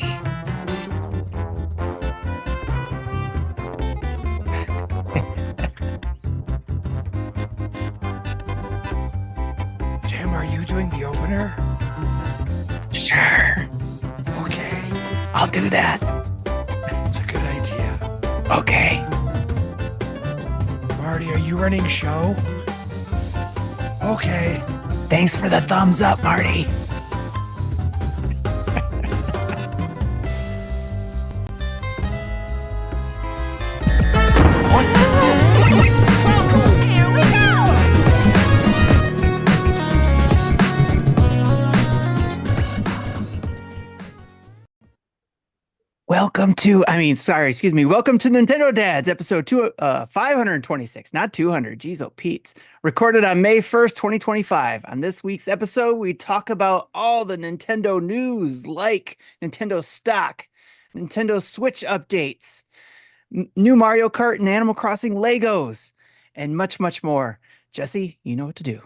Marty. Tim, are you doing the opener? Sure, Okay, I'll do that. it's a good idea. Okay. Marty, are you running show? Okay. Thanks for the thumbs up, Marty. Here we go! Welcome to Nintendo Dads, episode 526, not 200. Jeez, oh, Pete's. Recorded on May 1st, 2025. On this week's episode, we talk about all the Nintendo news, like Nintendo stock, Nintendo Switch updates, new Mario Kart and Animal Crossing Legos, and much, much more. Jesse, you know what to do.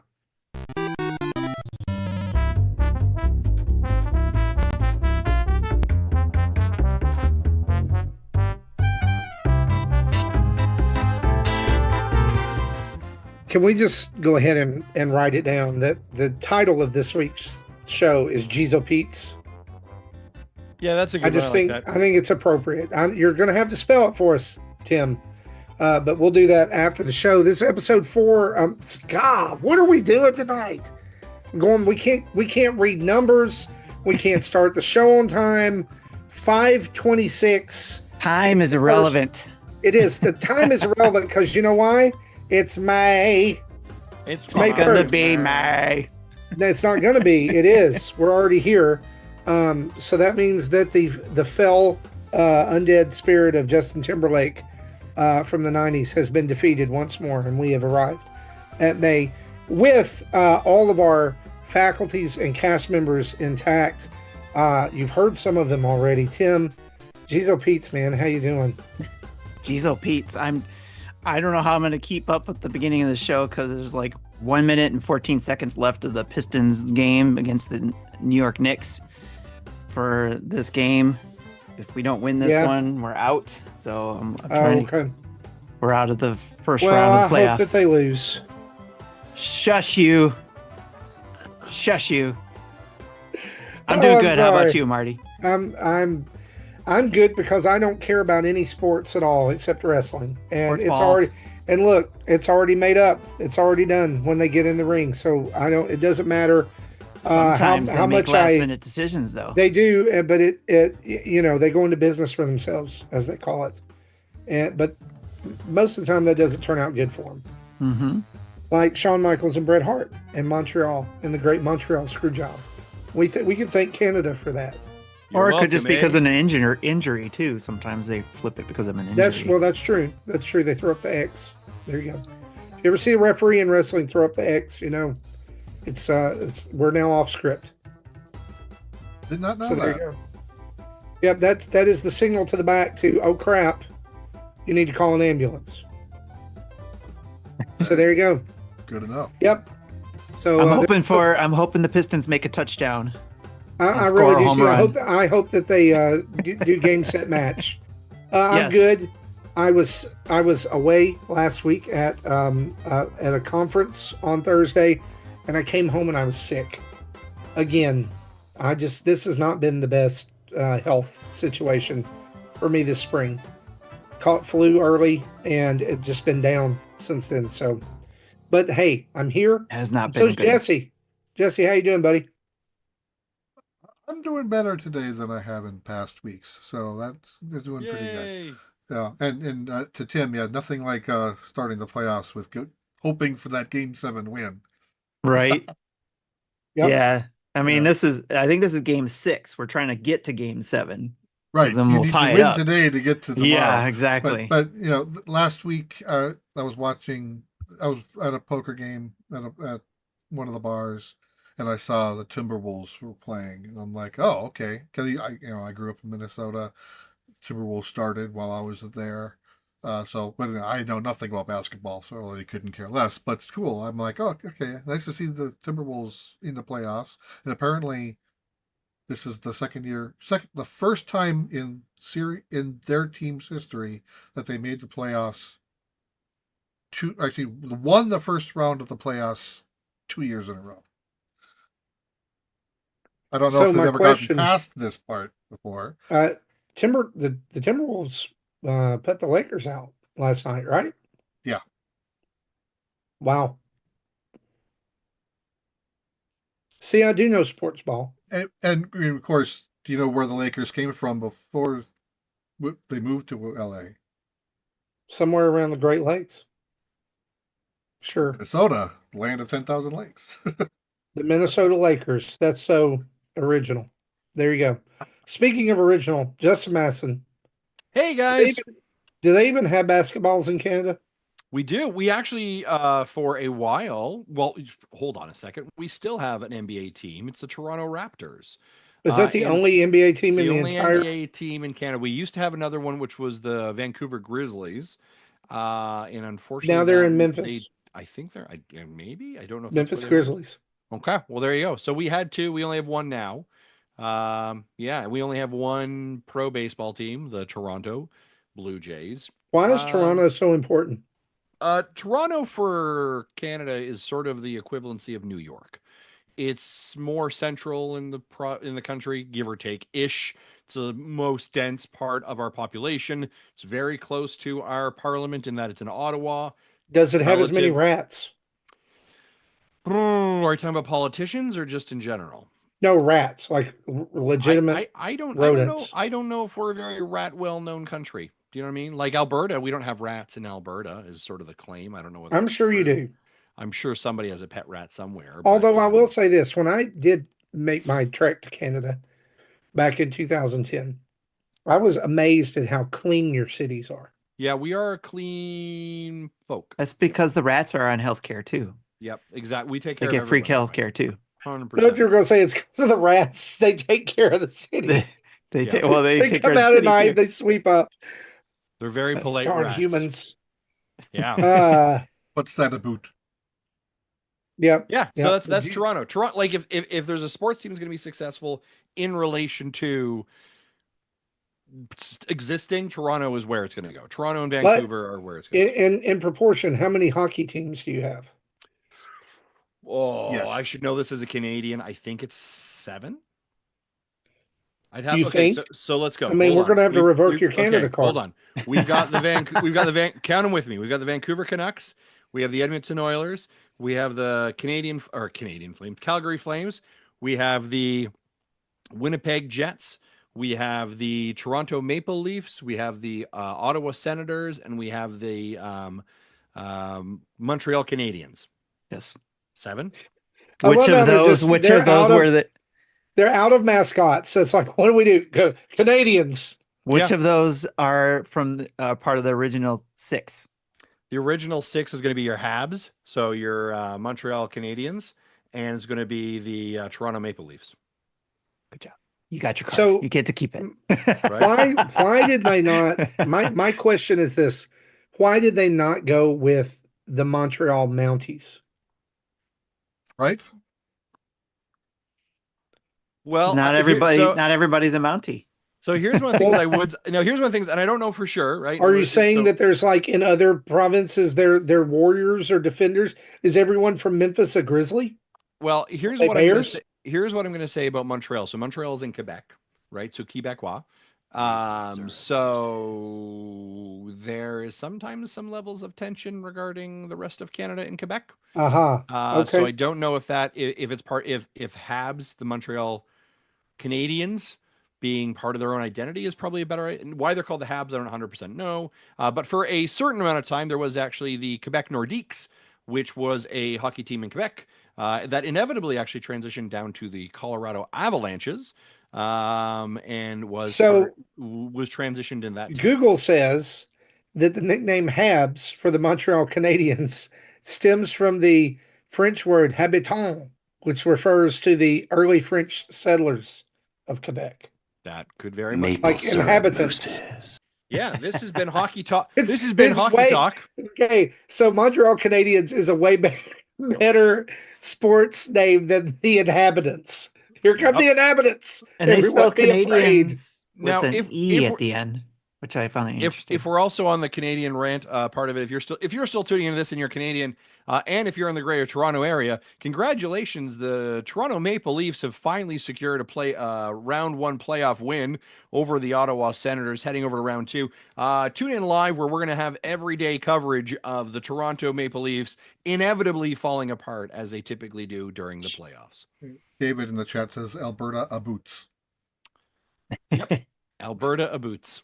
Can we just go ahead and write it down that the title of this week's show is Jizo Pete's? Yeah, that's a good I just one. think Like that. I think it's appropriate. You're going to have to spell it for us, Tim, but we'll do that after the show. This is episode 4. God, what are we doing tonight? We can't read numbers. We can't start the show on time. 5:26. Time is irrelevant. It is. The time is irrelevant because you know why? It's May. It's May It's gonna 1st. be May. No, it's not going to be. It is. We're already here. So that means that the fell undead spirit of Justin Timberlake from the 90s has been defeated once more, and we have arrived at May with all of our faculties and cast members intact. You've heard some of them already. Tim, Jizo Pete's, man, how you doing? Jeez, oh, Pete, I don't know how I'm going to keep up with the beginning of the show because there's like 1 minute and 14 seconds left of the Pistons game against the New York Knicks for this game. If we don't win this Yeah. one, we're out. So I'm Oh, trying to, okay. we're out of the first Well, round I of the hope playoffs. that they lose. Shush you. Shush you. I'm doing I'm good. How about sorry. you, Marty? I'm good because I don't care about any sports at all except wrestling, and Sports it's balls. already. And look, it's already made up. It's already done when they get in the ring. So I don't. It doesn't matter. Sometimes how they make much last I- minute decisions, though. They do, but it they go into business for themselves, as they call it. But most of the time that doesn't turn out good for them. Mm-hmm. Like Shawn Michaels and Bret Hart in Montreal in the Great Montreal Screwjob. We can thank Canada for that. Or You're it could just be welcome, because eh? of an injury too. Sometimes they flip it because of an injury. That's true. That's true. They throw up the X. There you go. If you ever see a referee in wrestling throw up the X, it's we're now off script. Did not know So there you that. go. Yep, that is the signal to the back to, oh crap, you need to call an ambulance. So there you go. Good enough. Yep. So I'm hoping the Pistons make a touchdown. I and really score a do home too. run. I hope that they do game set match. I'm Yes. good. I was away last week at a conference on Thursday, and I came home and I was sick again. This has not been the best health situation for me this spring. Caught flu early, and it's just been down since then. So, but hey, I'm here. Has not been. So's a good- Jesse. Jesse, how you doing, buddy? I'm doing better today than I have in past weeks, so that's doing pretty good. Yay! Yeah, and to Tim, yeah, nothing like starting the playoffs with hoping for that Game 7 win. Right. Yep. Yeah. I mean, Yeah. I think this is game 6. We're trying to get to game 7. Right, Then you we'll need tie to it win up. today to get to tomorrow. Yeah, exactly. But last week I was watching. I was at a poker game at one of the bars, and I saw the Timberwolves were playing, and I'm like, oh, okay, because I grew up in Minnesota. Timberwolves started while I was there, but I know nothing about basketball, so I really couldn't care less. But it's cool. I'm like, oh, okay, nice to see the Timberwolves in the playoffs, and apparently This is the the first time in their team's history that they made the playoffs. Won the first round of the playoffs 2 years in a row. I don't know So if they've my ever gotten question- past this part before. The Timberwolves put the Lakers out last night, right? Yeah. Wow. See, I do know sports ball. And of course, do you know where the Lakers came from before they moved to LA? Somewhere around the Great Lakes. Sure. Minnesota, land of 10,000 lakes. The Minnesota Lakers. That's so original. There you go. Speaking of original, Justin Masson. Hey guys, Do they even have basketballs in Canada? we do. We actually, for a while. Well, hold on a second. We still have an NBA team. It's the Toronto Raptors. Is that the and only NBA it's team in the the only entire? NBA team in Canada. We used to have another one, which was the Vancouver Grizzlies. And unfortunately, Now they're in that- Memphis. I think they're. Maybe I don't know. If Memphis that's where they went. Grizzlies. Okay, well there you go. So we had two. We only have one now. Yeah, we only have one pro baseball team, the Toronto Blue Jays. Why is Toronto so important? Toronto for Canada is sort of the equivalency of New York. It's more central in the country, give or take ish. It's the most dense part of our population. It's very close to our parliament in that it's in Ottawa. Does it have as many relative- rats? Are you talking about politicians or just in general? No rats, like legitimate. I don't rodents. know. I don't know if we're a very rat well-known country. Do you know what I mean? Like Alberta, we don't have rats in Alberta is sort of the claim. I don't know whether I'm that's sure you true. do. I'm sure somebody has a pet rat somewhere. but, Although I will say this, when I did make my trek to Canada back in 2010, I was amazed at how clean your cities are. yeah, we are a clean folk. That's because the rats are on healthcare too. Yep, exactly. We take They care get of free everybody, health care too. 100%. I know what you were going to say. It's because of the rats. They take care of the city. They Yeah. take well, they They take come care of out the at city night. too. They sweep up. They're very polite Darn rats. humans. Yeah. What's that about? Yep. Yeah, Yep. so that's Toronto. Toronto, like if there's a sports team that's going to be successful in relation to existing, Toronto is where it's going to go. Toronto and Vancouver are where it's going. In proportion, how many hockey teams do you have? Oh, Yes. I should know this as a Canadian. I think it's 7. I'd have. Do you okay, think? so let's go. I mean, Hold we're on. going to have to We've- revoke we've- your Canada okay, card. Hold on. We've got count them with me. We've got the Vancouver Canucks. We have the Edmonton Oilers. We have the Canadian Flames, Calgary Flames. We have the Winnipeg Jets. We have the Toronto Maple Leafs. We have the Ottawa Senators, and we have the Montreal Canadiens. Yes. 7. I Which love how of they're those? just- Which they're of those out of- were the? They're out of mascots. So it's like, what do we do? Go Canadians. Which Yeah. of those are from part of the original 6? The original 6 is going to be your Habs, so your Montreal Canadiens, and it's going to be the Toronto Maple Leafs. Good job. You got your card. So- You get to keep it. Right? Why did they not? My question is this: why did they not go with the Montreal Mounties? Right? Well, not everybody. So, not everybody's a Mountie. so here's one of the things I would. Now, here's one of the things, and I don't know for sure. Right? Are you saying So- that there's like in other provinces they're warriors or defenders? Is everyone from Memphis a Grizzly? Well, here's They what I'm going to Bears? say. Here's what I'm going to say about Montreal. So Montreal is in Quebec, right? So Quebecois. So there is sometimes some levels of tension regarding the rest of Canada and Quebec. Aha. So Okay. I don't know if it's part if Habs, the Montreal Canadiens, being part of their own identity is probably a better. Why they're called the Habs, I don't 100% know. But for a certain amount of time, there was actually the Quebec Nordiques, which was a hockey team in Quebec that inevitably actually transitioned down to the Colorado Avalanches, and was transitioned in that team. Google says that the nickname Habs for the Montreal Canadiens stems from the French word habitant, which refers to the early French settlers of Quebec. That could very much. Like inhabitants. Yeah, this has been hockey talk. It's- This has been it's hockey way- talk. Okay, so Montreal Canadiens is a way better sports name than the inhabitants. Here come Yep. the inhabitants. And they spell Everyone be afraid. Canadians with Now, an if- E if at the end, which I found interesting. If we're also on the Canadian rant part of it, if you're still tuning into this and you're Canadian, and if you're in the Greater Toronto area, congratulations! The Toronto Maple Leafs have finally secured a round one playoff win over the Ottawa Senators, heading over to round two. Tune in live where we're going to have everyday coverage of the Toronto Maple Leafs inevitably falling apart as they typically do during the playoffs. David in the chat says Alberta Aboots. Alberta Aboots.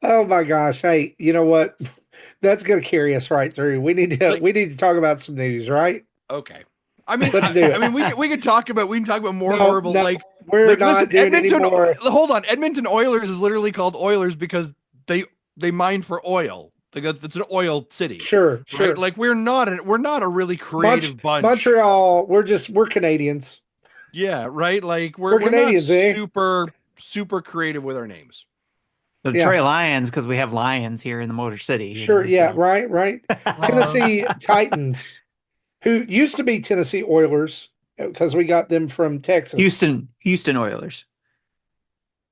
Oh my gosh! Hey, you know what? That's going to carry us right through. We need to talk about some news, right? Okay. I mean, Let's do it. I mean, we can talk about more No, horrible no, like we're like, not listen, doing any more. Hold on, Edmonton Oilers is literally called Oilers because they mine for oil. Like it's an oil city. Sure. Right? Like we're not a really creative bunch. Montreal, we're Canadians. Yeah, right. Like we're Canadians, not super creative with our names. The Detroit Lions, because we have lions here in the Motor City. Sure, right. Tennessee Titans, who used to be Tennessee Oilers, because we got them from Texas. Houston Oilers.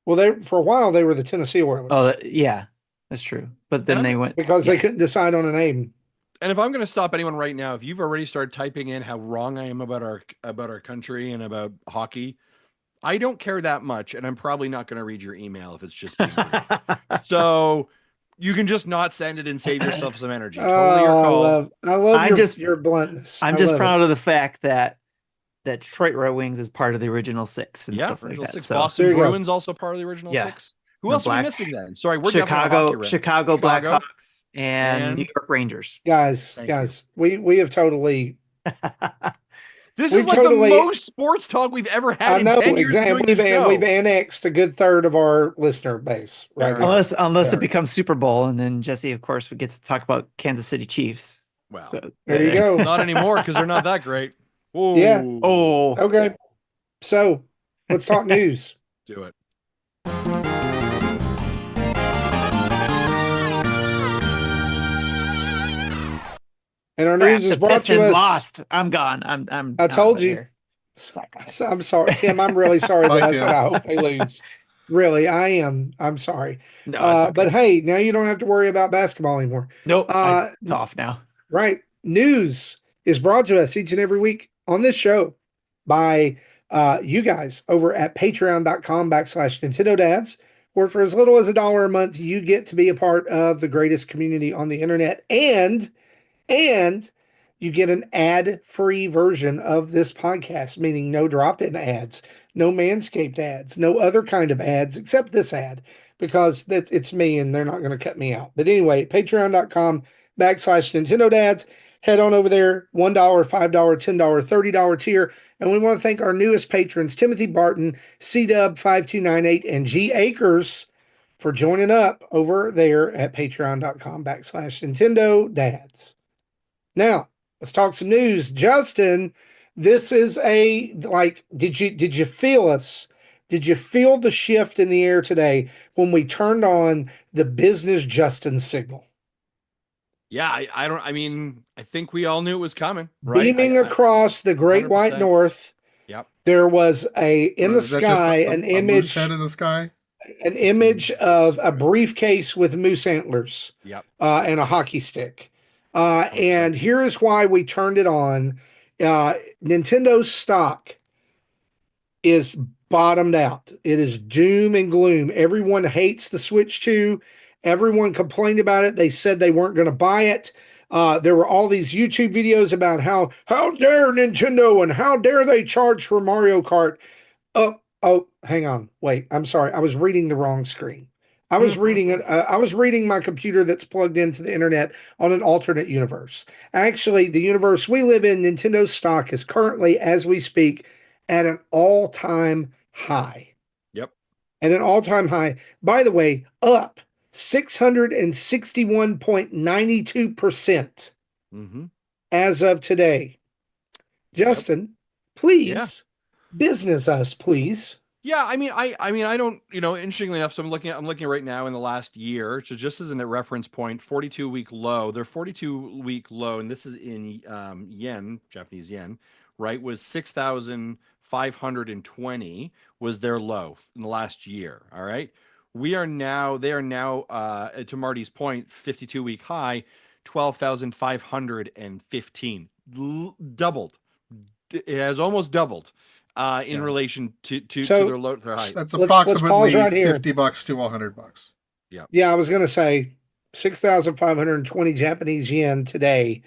Well, for a while they were the Tennessee Oilers. Oh, yeah, that's true. But then they went because they couldn't decide on a name. And if I'm going to stop anyone right now, if you've already started typing in how wrong I am about our country and about hockey, I don't care that much, and I'm probably not going to read your email if it's just being rude. So you can just not send it and save yourself some energy. Totally your call. I love your bluntness. I'm just proud of the fact that Detroit Red Wings is part of the original six and stuff like that. Six. So, Boston Bruins also part of the original six. Who else are we missing then? Sorry, we're Chicago Blackhawks and New York Rangers. Guys, we have totally. This is like the most sports talk we've ever had. I know, exactly. We've annexed a good third of our listener base, right? Unless it becomes Super Bowl, and then Jesse, of course, gets to talk about Kansas City Chiefs. Wow, so, there you go. Not anymore because they're not that great. Ooh. Yeah. Oh. Okay. So let's talk news. Do it. And our news is brought to us. Lost. I'm gone. I told you. I'm sorry, Tim. I'm really sorry. I hope they lose. Really, I am. I'm sorry. No, okay. But hey, now you don't have to worry about basketball anymore. Nope. It's off now. Right. News is brought to us each and every week on this show by you guys over at patreon.com/Nintendo Dads, where for as little as $1 a month, you get to be a part of the greatest community on the internet, and you get an ad-free version of this podcast, meaning no drop-in ads, no Manscaped ads, no other kind of ads except this ad, because it's me and they're not going to cut me out. But anyway, patreon.com/Nintendo Dads. Head on over there, $1, $5, $10, $30 tier. And we want to thank our newest patrons, Timothy Barton, CW5298, and G Akers, for joining up over there at patreon.com/Nintendo Dads. Now, let's talk some news. Justin, this is did you feel us? Did you feel the shift in the air today when we turned on the business Justin signal? Yeah, I think we all knew it was coming, right? Beaming across the Great 100%. White North. Yep. There was in the sky an image head in the sky. An image of a briefcase with moose antlers. Yep. And a hockey stick. And here is why we turned it on. Nintendo's stock is bottomed out. It is doom and gloom. Everyone hates the Switch 2. Everyone complained about it. They said they weren't going to buy it. There were all these YouTube videos about how dare Nintendo and how dare they charge for Mario Kart. Oh, hang on. Wait, I'm sorry. I was reading the wrong screen. I was reading it. I was reading my computer that's plugged into the internet on an alternate universe. Actually, the universe we live in, Nintendo's stock is currently, as we speak, at an all-time high. Yep. At an all-time high. By the way, up 661.92% as of today. Justin, please, business us, please. Yeah, I don't, interestingly enough, so I'm looking right now in the last year, so just as a reference point, 42-week low, their 42-week low, and this is in yen, Japanese yen, right, was 6,520 was their low in the last year. All right. They are now, to Marty's point, 52-week high, 12,515, doubled. It has almost doubled in Yeah. relation to So their height. That's let's pause approximately right here. $50 to $100. Yeah. Yeah, I was going to say 6,520 Japanese yen today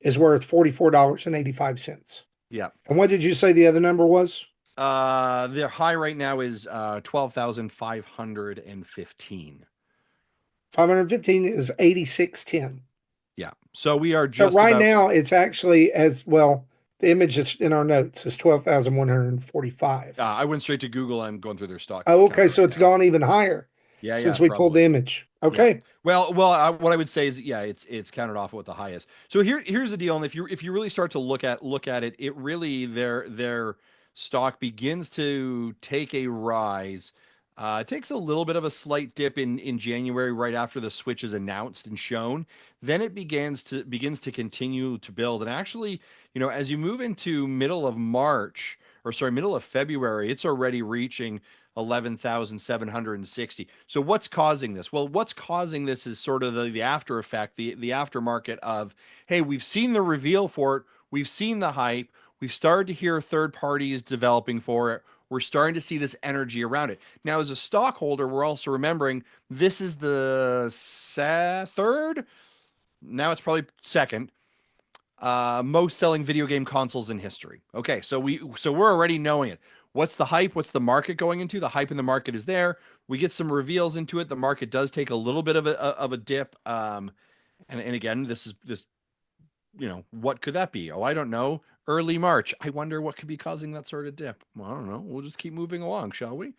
is worth $44.85. Yeah. And what did you say the other number was? Their high right now is 12,515. 515 is 8610. Yeah. So we are So just right about. now it's actually as well. The image is in our notes is 12,145. I went straight to Google. I'm going through their stock Oh, okay. counter So right it's now. gone even higher Yeah. Yeah. since we pulled Probably. the image. Yeah. Okay. Well, what I would say is, yeah, it's counted off at what the high is. So here's the deal, and if you really start to look at it, it really their stock begins to take a rise. It takes a little bit of a slight dip in January, right after the Switch is announced and shown. Then it begins to continue to build, and actually, as you move into middle of March, or sorry, middle of February, it's already reaching 11,760. So what's causing this? Well, what's causing this is sort of the after effect, the aftermarket of, hey, we've seen the reveal for it, we've seen the hype, we've started to hear third parties developing for it. We're starting to see this energy around it. Now, as a stockholder, we're also remembering this is the third, now it's probably second most selling video game consoles in history. Okay, so we're already knowing it. What's the hype? What's the market going into? The hype in the market is there. We get some reveals into it. The market does take a little bit of a dip. And again, this what could that be? Oh, I don't know. Early March. I wonder what could be causing that sort of dip. Well, I don't know. We'll just keep moving along, shall we?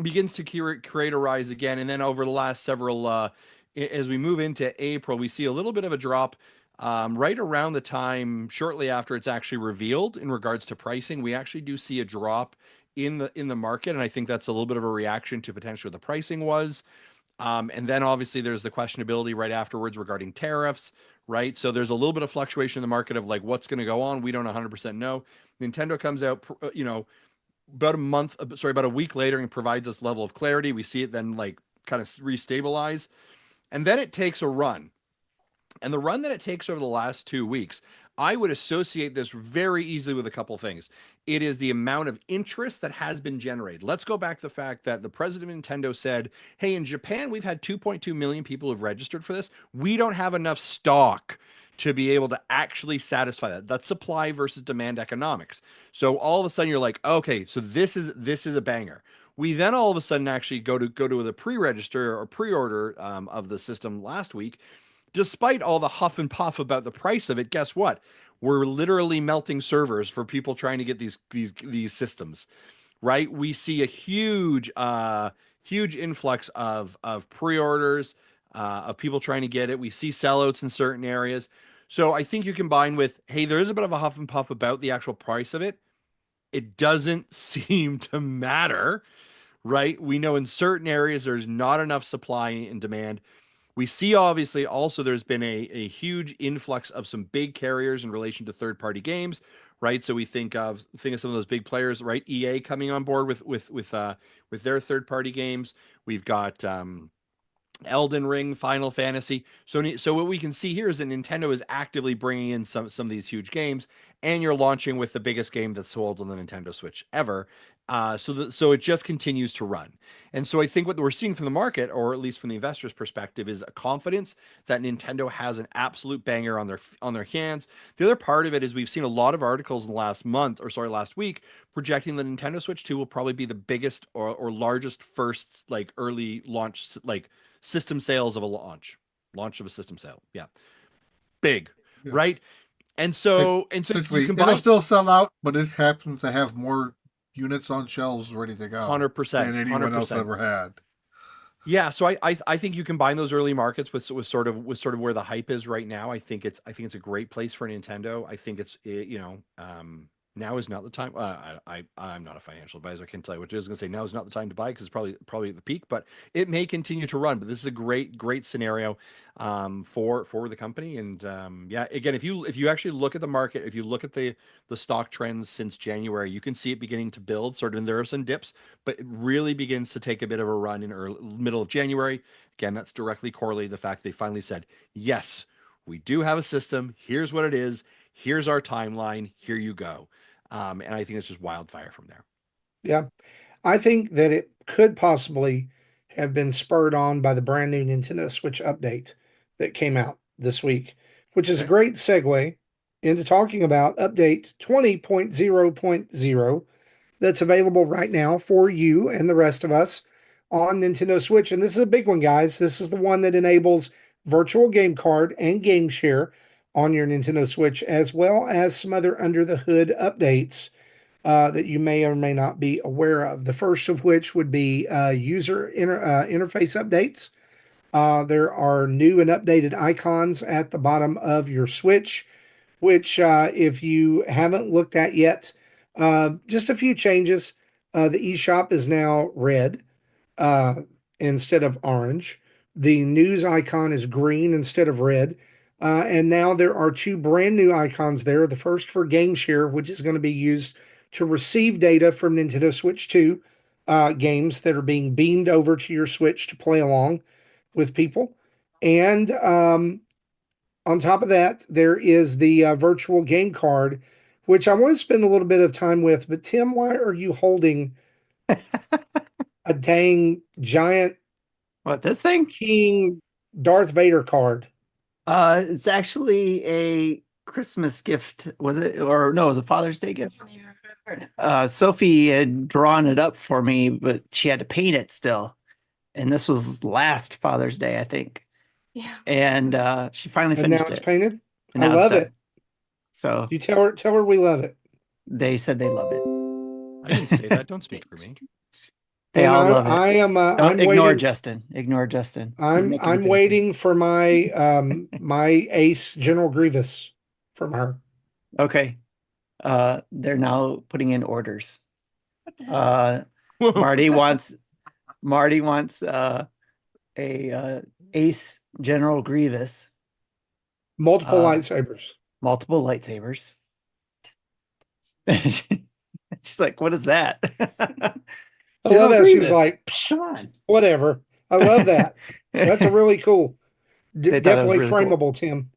Begins to create a rise again, and then over the last several, as we move into April, we see a little bit of a drop. Right around the time, shortly after it's actually revealed in regards to pricing, we actually do see a drop in the market, and I think that's a little bit of a reaction to potentially what the pricing was. And then obviously there's the questionability right afterwards regarding tariffs, right? So there's a little bit of fluctuation in the market of like what's going to go on. We don't 100% know. Nintendo comes out, about a week later and provides us level of clarity. We see it then like kind of restabilize, and then it takes a run. And the run that it takes over the last 2 weeks, I would associate this very easily with a couple of things. It is the amount of interest that has been generated. Let's go back to the fact that the president of Nintendo said, hey, in Japan, we've had 2.2 million people who've registered for this. We don't have enough stock to be able to actually satisfy that. That's supply versus demand economics. So all of a sudden you're like, okay, so this is a banger. We then all of a sudden actually go to the pre-register or pre-order of the system last week. Despite all the huff and puff about the price of it, guess what? We're literally melting servers for people trying to get these systems, right? We see a huge influx of pre-orders, of people trying to get it. We see sellouts in certain areas. So I think you combine with, hey, there is a bit of a huff and puff about the actual price of it. It doesn't seem to matter, right? We know in certain areas there's not enough supply and demand. We see obviously also there's been a huge influx of some big carriers in relation to third-party games, right? So we think of some of those big players, right? EA coming on board with their third-party games. We've got Elden Ring, Final Fantasy. So what we can see here is that Nintendo is actively bringing in some of these huge games, and you're launching with the biggest game that's sold on the Nintendo Switch ever. So it just continues to run. And so I think what we're seeing from the market, or at least from the investors' perspective, is a confidence that Nintendo has an absolute banger on their hands. The other part of it is we've seen a lot of articles in the last week, projecting the Nintendo Switch 2 will probably be the biggest or largest first like early launch like system sales of a launch of a system sale. Yeah. Big, Yeah. right? And so you Essentially, combine it'll still sell out, but this happens to have more units on shelves ready to go 100%, than anyone else 100%. ever had. Yeah, so I think you combine those early markets with sort of where the hype is right now. I think it's a great place for Nintendo. I think it's now is not the time. I'm not a financial advisor. I can tell you what I was going to say. Now is not the time to buy because it's probably at the peak, but it may continue to run. But this is a great scenario for the company. And yeah, again, if you actually look at the market, if you look at the stock trends since January, you can see it beginning to build. Sort of, and there are some dips, but it really begins to take a bit of a run in middle of January. Again, that's directly correlated to the fact they finally said, yes, we do have a system. Here's what it is. Here's our timeline. Here you go. And I think it's just wildfire from there. Yeah. I think that it could possibly have been spurred on by the brand new Nintendo Switch update that came out this week, which is a great segue into talking about update 20.0.0 that's available right now for you and the rest of us on Nintendo Switch. And this is a big one, guys. This is the one that enables virtual game card and game share on your Nintendo Switch, as well as some other under the hood updates that you may or may not be aware of. The first of which would be interface updates. There are new and updated icons at the bottom of your Switch, which, if you haven't looked at yet, just a few changes. The eShop is now red uh, instead of orange. The news icon is green instead of red. And now there are two brand new icons there. The first for Game Share, which is going to be used to receive data from Nintendo Switch 2 games that are being beamed over to your Switch to play along with people. And on top of that, there is the virtual game card, which I want to spend a little bit of time with. But Tim, why are you holding a dang giant What, this thing? King Darth Vader card? It's actually a Christmas gift, was it? Or no, it was a Father's Day gift. Sophie had drawn it up for me, but she had to paint it still. And this was last Father's Day, I think. Yeah. And she finally And now finished it's it. painted. And I now it's love done. it. So You tell her we love it. they said they love it. I didn't say that. Don't speak for me. They And all love it. I am. Don't I'm ignore waiting. Justin. Ignore Justin. He's I'm making I'm faces. waiting for my my Ace General Grievous from her. Okay. They're now putting in orders. What the hell? Marty wants a Ace General Grievous, Multiple lightsabers. multiple lightsabers. She's like, what is that? I love that. She was Grievous. like, Come on. whatever. I love that. That's a really cool. They thought that was Definitely really cool. frameable, Tim.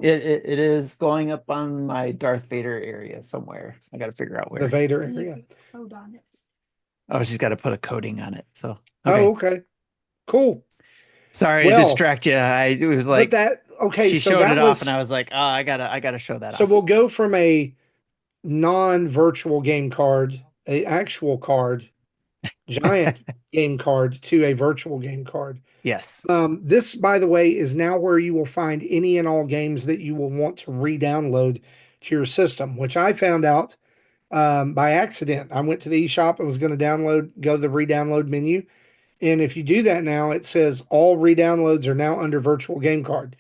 It is going up on my Darth Vader area somewhere. I got to figure out The where. Vader area. Code on it. Oh, she's got to put a coating on it. So Oh, okay. Cool. sorry to Well, distract you. It was like but that okay. she So showed that it was off, and I was like, oh, I gotta show that so off. we'll go from a non-virtual game card, a actual card, giant game card to a virtual game card. Yes. This, by the way, is now where you will find any and all games that you will want to re-download to your system, which I found out by accident. I went to the eShop and was going to go to the re-download menu. And if you do that now, it says all re-downloads are now under virtual game card.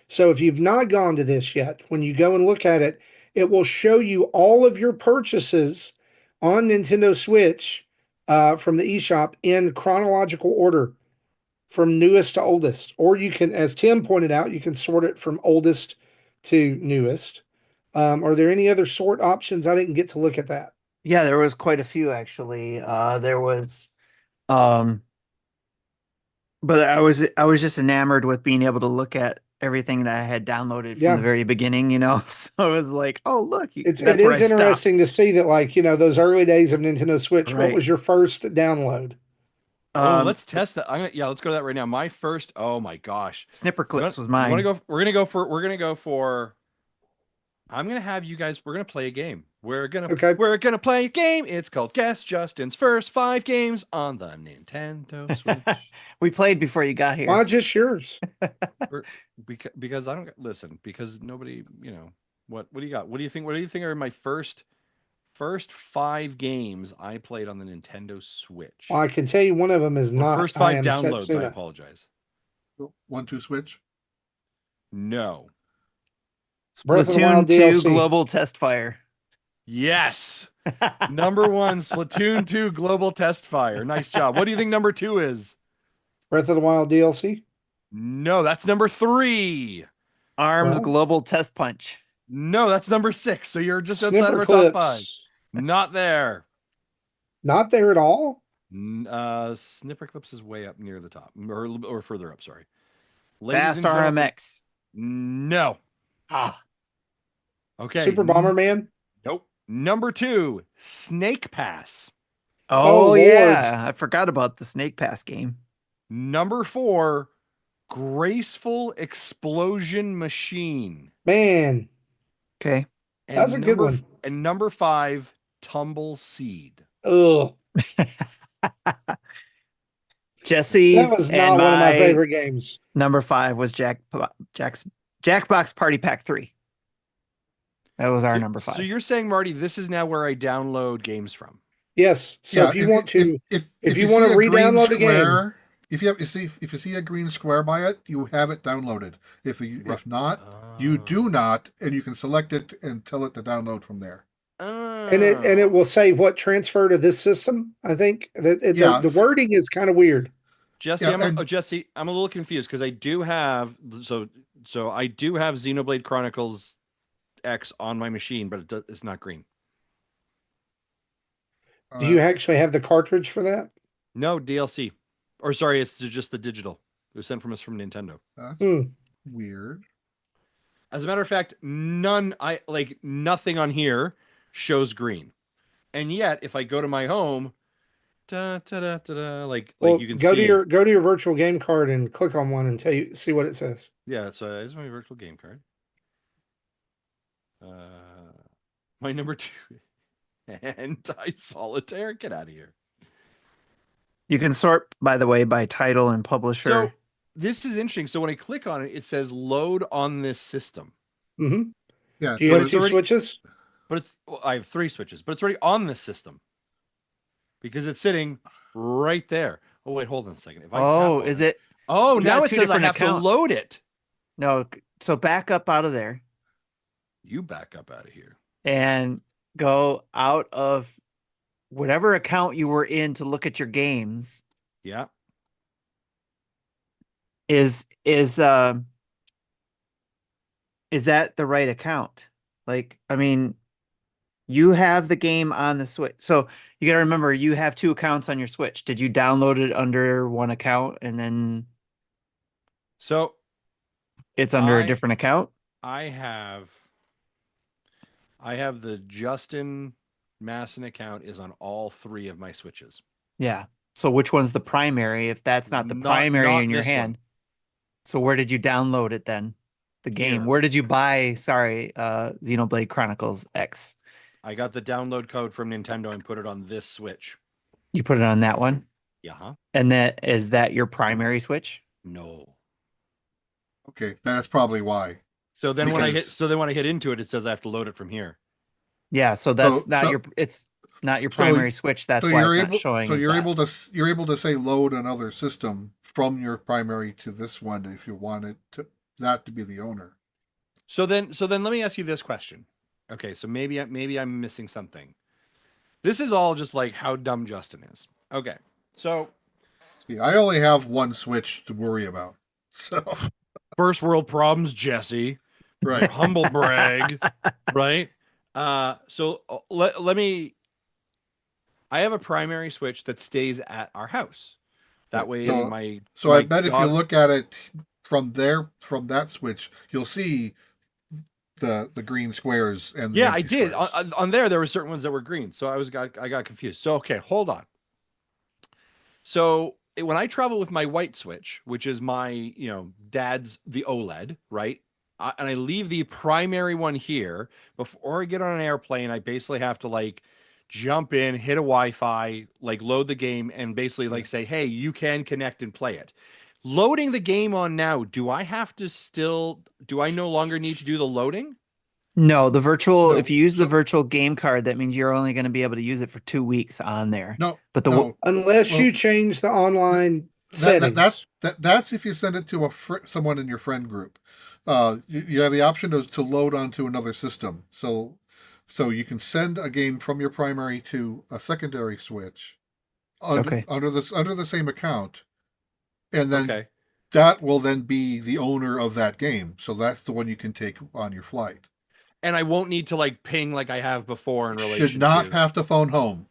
So if you've not gone to this yet, when you go and look at it, it will show you all of your purchases on Nintendo Switch from the eShop in chronological order from newest to oldest. Or you can, as Tim pointed out, you can sort it from oldest to newest. Are there any other sort options? I didn't get to look at that. Yeah, there was quite a few actually. There was but I was just enamored with being able to look at everything that I had downloaded from Yeah. the very beginning, you know. So it was like, oh look, It that's where I is stopped. interesting to see that, like, those early days of Nintendo Switch, what Right. was your first download? Let's test that. Let's go to that right now. My first, oh my gosh. Snipper Clips was You want mine. to go? We're gonna go for. I'm gonna have you guys. We're gonna play a game. We're gonna play a game. It's called Guess Justin's First 5 Games on the Nintendo Switch. We played before you got here. Why just yours? Because I don't listen. Because nobody, what do you got? What do you think? What do you think are my first 5 games I played on the Nintendo Switch? Well, I can tell you one of them is Or not. first I 5 Am downloads. I Setsuna. apologize. 1-2 switch. No. Breath of the Wild Splatoon 2 DLC. Global Test Fire. Yes. Number 1, Splatoon 2 Global Test Fire. Nice job. What do you think number 2 is? Breath of the Wild DLC. No, that's number 3. Arms Well- Global Test Punch. No, that's number 6. So you're just outside of Snipper our top 5. Clips. Not there. Not there at all. Snipper Clips is way up near the top, or further up. Sorry. Fast RMX. No. Ah, Okay. Super Bomberman. Nope. Number 2, Snake Pass. oh Lord. yeah, I forgot about the Snake Pass game. Number 4, Graceful Explosion Machine. Man, Okay. And That's a good number- one. And number 5, Tumble Seed. ugh. Jesse's That was and not one of my my favorite games. number 5 was Jackbox Party Pack 3. That was our number 5. So you're saying, Marty, this is now where I download games from. Yes. So if you want to, if you see wanna a green re-download a game- square, if you see a green square by it, you have it downloaded. If not, you do not, and you can select it and tell it to download from there. and it will say what transfer to this system. I think the wording is kind of weird. Jesse, Yeah, Jesse, I'm a little confused because I do have I do have Xenoblade Chronicles X on my machine, but it's not green. Do you actually have the cartridge for that? No DLC, or sorry, it's just the digital. It was sent from us from Nintendo. Weird. As a matter of fact, nothing on here shows green, and yet if I go to my home, like you can go see. to your virtual game card and click on one and see what it says. Yeah, it's my virtual game card. My number 2, Anti-Solitaire. Get out of here. You can sort, by the way, by title and publisher. So this is interesting. So when I click on it, it says load on this system. Mm-hmm. Yeah. Do you have 2 switches? But I have 3 switches, but it's already on this system because it's sitting right there. Oh wait, hold on a second. If I tap is on it? Oh, You now got it 2 says I different have to accounts. load it. No, so back up out of there You back up out of here. and go out of whatever account you were in to look at your games. Yeah. Is that the right account? Like, I mean, you have the game on the Switch. So you got to remember you have 2 accounts on your Switch. Did you download it under one account and then So it's under a different account? I have the Justin Masson account is on all 3 of my switches. Yeah. So which one's the primary if that's not the primary in your this one. hand? So where did you download it then? The game. Here. Where did you buy, Xenoblade Chronicles X? I got the download code from Nintendo and put it on this Switch. You put it on that one? Yeah. Huh? And is that your primary Switch? No. Okay, that's probably why. So then when I hit Because- into it, it says I have to load it from here. Yeah, so that's So- it's not your primary Switch. That's why it's not showing. So as you're that. able to say load another system from your primary to this one if you wanted that to be the owner. So then let me ask you this question. Okay, so maybe I'm missing something. This is all just like how dumb Justin is. Okay, so See, I only have one Switch to worry about. So first world problems, Jesse. right. Humble brag, right? So let me. I have a primary Switch that stays at our house. That way, So- my So I my bet if you dog- look at it from that Switch, you'll see the green squares and the Yeah, I empty did. squares. On there were certain ones that were green, so I got confused. So okay, hold on. So when I travel with my white Switch, which is my dad's the OLED, right? And I leave the primary one here before I get on an airplane. I basically have to jump in, hit a Wi-Fi, load the game, and basically say, "Hey, you can connect and play it." Loading the game on now, do I no longer need to do the loading? No, the virtual. No, If you use the so- virtual game card, that means you're only going to be able to use it for 2 weeks on there. No, But the no. Unless Well, you change the online settings. That's if you send it to someone in your friend group. You have the option to load onto another system. So So you can send a game from your primary to a secondary Switch Okay. under the same account, and then Okay. that will then be the owner of that game. So that's the one you can take on your flight. And I won't need to like ping like I have before in relation Should not to. have to phone home.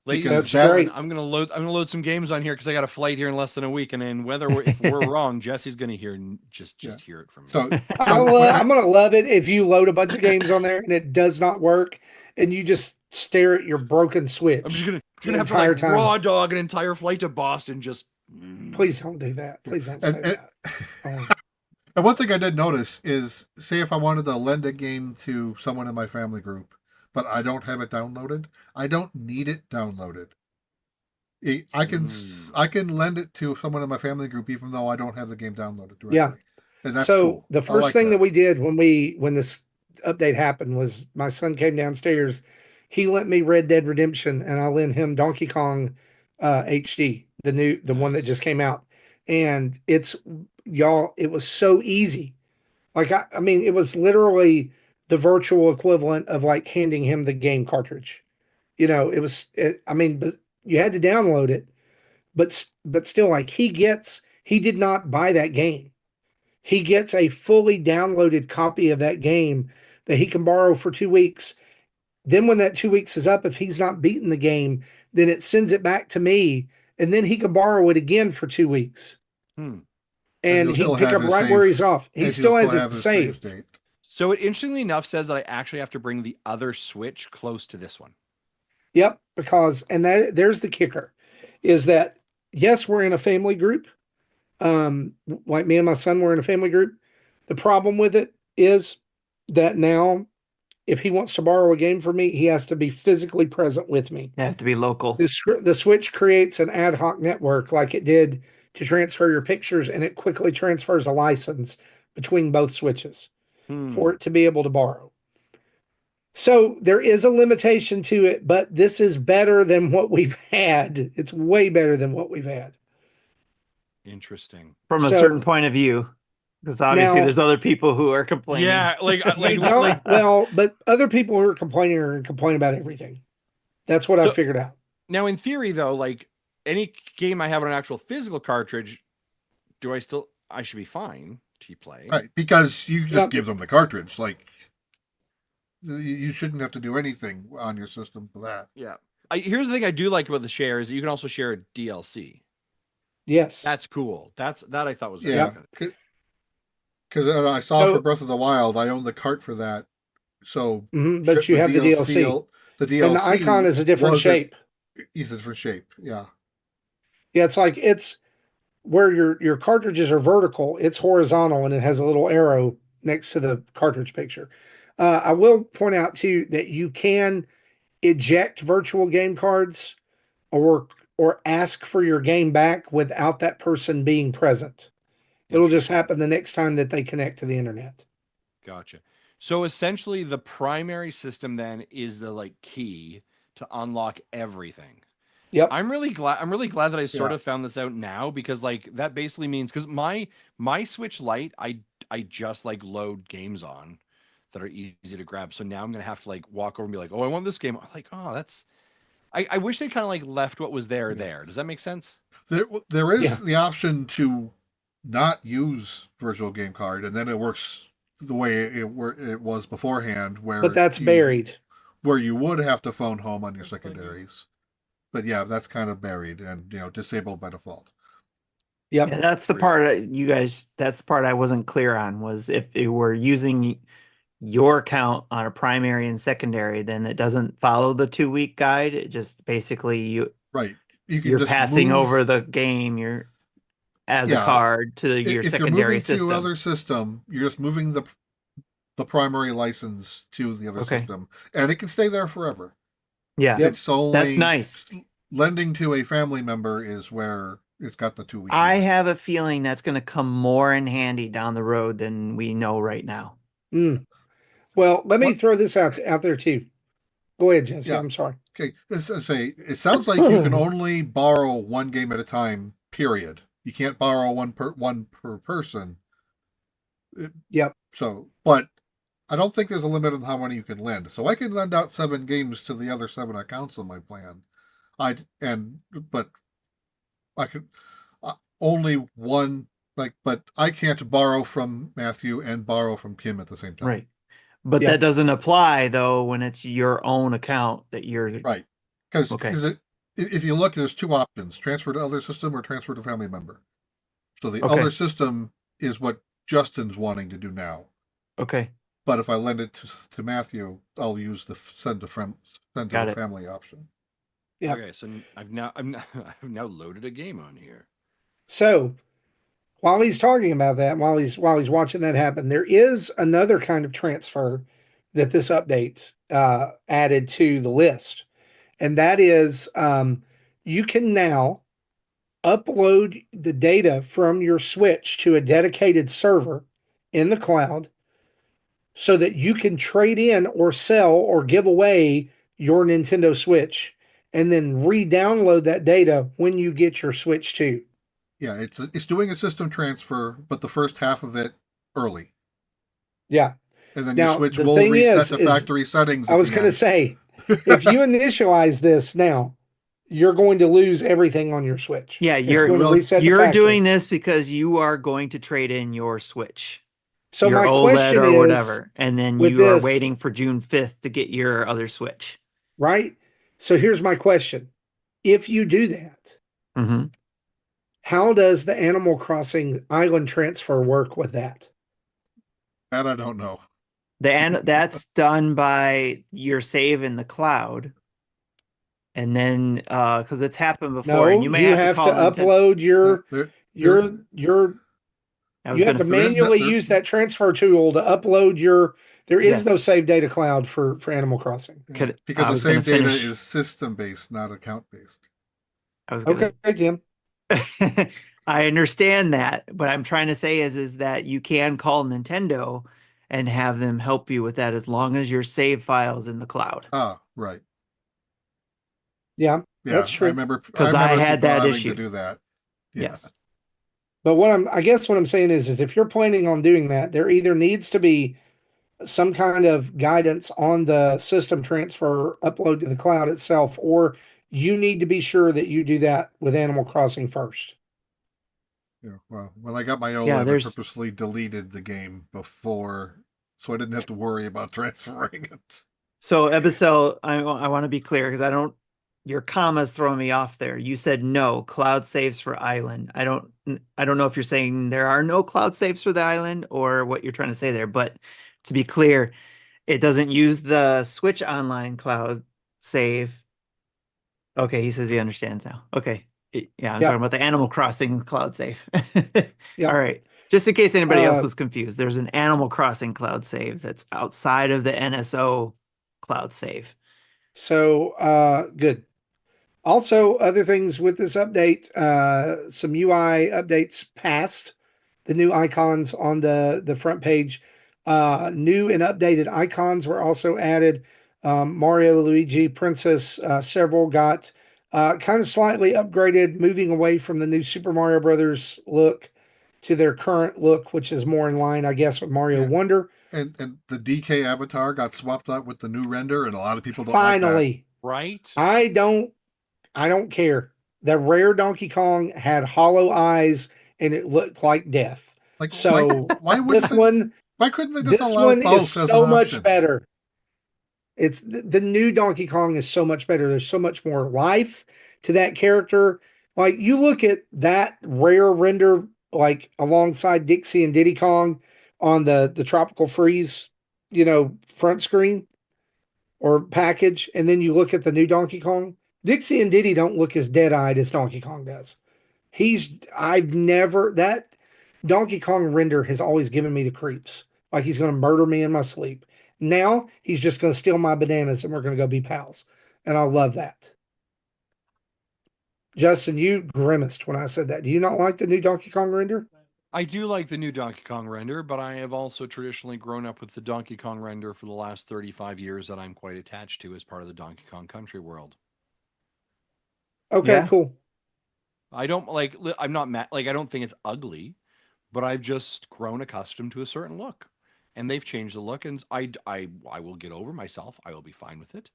Ladies because and That's gentlemen, great. I'm gonna load some games on here because I got a flight here in less than a week, and then if we're wrong, Jesse's gonna hear just Yeah. hear it from me. So, I'm gonna love it if you load a bunch of games on there and it does not work, and you just stare at your broken Switch. I'm just gonna the have to entire like time. raw dog an entire flight to Boston. Just Please don't do that. Please don't say that. Oh. And one thing I did notice is, say if I wanted to lend a game to someone in my family group, but I don't have it downloaded, I don't need it downloaded. I can lend it to someone in my family group even though I don't have the game downloaded directly. Yeah. And that's So cool. the I first like thing that we did when this update happened was my son came downstairs. He lent me Red Dead Redemption, and I lent him Donkey Kong HD, the one that just came out. And it was so easy. Like I mean, it was literally the virtual equivalent of like handing him the game cartridge. I mean, but you had to download it, but still, like he did not buy that game. He gets a fully downloaded copy of that game that he can borrow for 2 weeks. Then when that 2 weeks is up, if he's not beaten the game, then it sends it back to me, and then he can borrow it again for 2 weeks. And And he'll he still can pick have up his right save- where he's off. He and still he'll has have it his save saved. state. so it interestingly enough says that I actually have to bring the other Switch close to this one. Yep, because there's the kicker, is that yes, we're in a family group. Like me and my son were in a family group. The problem with it is that now, if he wants to borrow a game from me, he has to be physically present with me. You have to be local. The Switch creates an ad hoc network like it did to transfer your pictures, and it quickly transfers a license between both Switches for it to be able to borrow. So there is a limitation to it, but this is better than what we've had. It's way better than what we've had. Interesting. From a So- certain point of view, because obviously Now- there's other people who are complaining. Yeah, like You don't, well, but other people who are complaining are complaining about everything. That's what I So- figured out. now in theory though, like any game I have on an actual physical cartridge, I should be fine to play. Right, because you just Yep. give them the cartridge. Like, you shouldn't have to do anything on your system for that. Yeah. Here's the thing I do like about the share is that you can also share a DLC. Yes. That's cool. That I thought was Yeah, good. because I saw So- for Breath of the Wild, I own the cart for that. So, But ship you have the DLC. The DLC, And the icon is a different was shape. It's a different shape. Yeah. Yeah, it's where your cartridges are vertical, it's horizontal, and it has a little arrow next to the cartridge picture. I will point out too that you can eject virtual game cards or ask for your game back without that person being present. It'll just happen the next time that they connect to the internet. Gotcha. So essentially the primary system then is the like key to unlock everything. Yep. I'm really glad that I sort Yeah. of found this out now because like that basically means because my Switch Lite I just like load games on that are easy to grab. So now I'm gonna have to like walk over and be like, oh, I want this game. I'm like, oh, that's I wish they kind of like left what was there there. Does that make sense? There is Yeah. the option to not use virtual game card, and then it works the way it was beforehand, where But that's buried. where you would have to phone home on your secondaries. But yeah, that's kind of buried and disabled by default. Yep. Yeah, that's the part that's the part I wasn't clear on, was if they were using your account on a primary and secondary, then it doesn't follow the 2-week guide. It just basically Right. You can you're just passing move- over the game as a Yeah. card to your if you're secondary moving system. to another system, you're just moving the primary license to the other Okay. system, and it can stay there forever. Yeah, It's only that's nice. lending to a family member is where it's got the 2-week. I have a feeling that's going to come more in handy down the road than we know right now. Well, let me What- throw this out there too. Go ahead, Jesse. Yeah. I'm sorry. Okay, let's say it sounds like you can only borrow one game at a time. Period. You can't borrow one per person. Yep. So, but I don't think there's a limit on how many you can lend. So I can lend out 7 games to the other 7 accounts on my plan. But I could only one but I can't borrow from Matthew and borrow from Kim at the same time. Right. But Yeah. that doesn't apply though when it's your own account that you're Right. Because okay. if you look, there's 2 options: transfer to other system or transfer to family member. So the Okay. other system is what Justin's wanting to do now. Okay. But if I lend it to Matthew, I'll use the send to Got the it. family option. Yeah. Okay, so I've now loaded a game on here. So while he's talking about that, while he's watching that happen, there is another kind of transfer that this update added to the list, and that is you can now upload the data from your Switch to a dedicated server in the cloud, so that you can trade in or sell or give away your Nintendo Switch, and then re-download that data when you get your Switch 2. Yeah, it's doing a system transfer, but the first half of it early. Yeah. And then your Now, Switch the will thing reset is to factory settings. I was going to say, if you initialize this now, you're going to lose everything on your Switch. Yeah, It's going to will- reset the you're factory. doing this because you are going to trade in your Switch, So your my OLED question or is, whatever, and then with you are this, waiting for June 5th to get your other Switch. right? So here's my question. If you do that, Mm-hmm. how does the Animal Crossing island transfer work with that? That I don't know. That's done by your save in the cloud. And then because it's happened before, and No, you may you have to have to call Nintendo. upload your There- I was you have gonna to there is manually there- use that transfer tool to upload your. There is no Yes. save data cloud for Animal Crossing. because I the was gonna save data finish. is system based, not account based. I was Okay, gonna. Jim. I understand that, but I'm trying to say is that you can call Nintendo and have them help you with that as long as your save file's in the cloud. Ah, right. Yeah, Yeah, that's true. I Because I remember had people that having issue. to do that. Yeah. Yes. But I guess what I'm saying is if you're planning on doing that, there either needs to be some kind of guidance on the system transfer upload to the cloud itself, or you need to be sure that you do that with Animal Crossing first. Yeah. Well, when I got my OLED, Yeah, I there's purposely deleted the game before, so I didn't have to worry about transferring it. so Ebicel, I want to be clear because your comma's throwing me off there. You said no cloud saves for island. I don't know if you're saying there are no cloud saves for the island or what you're trying to say there, but to be clear, it doesn't use the Switch Online cloud save. Okay, he says he understands now. Okay. Yeah, I'm Yeah. talking about the Animal Crossing cloud save. Yeah. All right. Just in case anybody else Uh, was confused, there's an Animal Crossing cloud save that's outside of the NSO cloud save. So good. Also, other things with this update, some UI updates passed. The new icons on the front page, new and updated icons were also added. Mario, Luigi, Princess, several got kind of slightly upgraded, moving away from the new Super Mario Brothers look to their current look, which is more in line, I guess, with Mario Yeah. Wonder. And the DK avatar got swapped out with the new render, and a lot of people don't like that. Finally, Right? I don't care. The rare Donkey Kong had hollow eyes and it looked like death. Like, So why wouldn't this they, one, why couldn't they just this allow one both is as so an much option? better. It's the new Donkey Kong is so much better. There's so much more life to that character. Like you look at that rare render, like alongside Dixie and Diddy Kong on the Tropical Freeze, front screen or package, and then you look at the new Donkey Kong. Dixie and Diddy don't look as dead-eyed as Donkey Kong does. I've never that Donkey Kong render has always given me the creeps. Like he's going to murder me in my sleep. Now he's just going to steal my bananas and we're going to go be pals. And I love that. Justin, you grimaced when I said that. Do you not like the new Donkey Kong render? I do like the new Donkey Kong render, but I have also traditionally grown up with the Donkey Kong render for the last 35 years that I'm quite attached to as part of the Donkey Kong country world. Okay, Yeah. cool. I don't I'm not mad, I don't think it's ugly, but I've just grown accustomed to a certain look. and they've changed the look, and I will get over myself. I will be fine with it.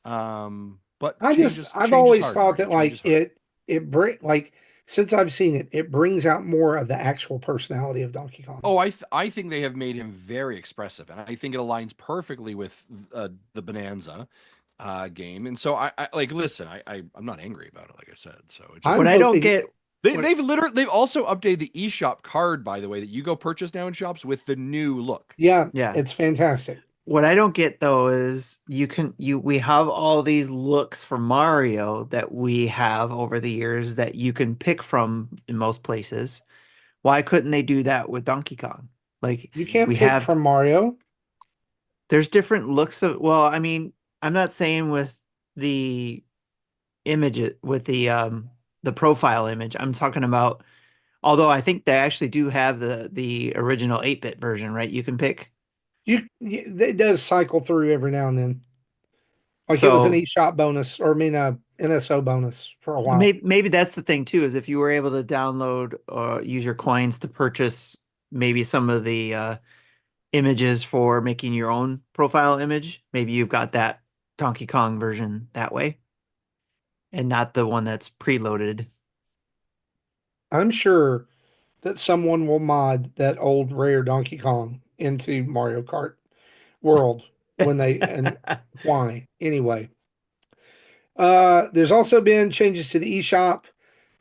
But I've change is always hard, thought Marty. that Change like is hard. like since I've seen it, it brings out more of the actual personality of Donkey Kong. Oh, I think they have made him very expressive, and I think it aligns perfectly with the Bonanza game. And so I like listen. I'm not angry about it, like I said. So it just What I'm I don't hoping. get, what, they've also updated the eShop card, by the way, that you go purchase now in shops with the new look. Yeah, yeah, it's fantastic. what I don't get though is we have all these looks for Mario that we have over the years that you can pick from in most places. Why couldn't they do that with Donkey Kong? Like You can't we pick have, from Mario. there's different looks of, well, I mean, I'm not saying with the image with the profile image. I'm talking about, although I think they actually do have the original 8-bit version, right? You can pick. It does cycle through every now and then. Like it was an So eShop bonus, or I mean a NSO bonus for a while. maybe that's the thing too, is if you were able to download or use your coins to purchase maybe some of the images for making your own profile image, maybe you've got that Donkey Kong version that way and not the one that's preloaded. I'm sure that someone will mod that old rare Donkey Kong into Mario Kart World when they and why anyway. There's also been changes to the eShop.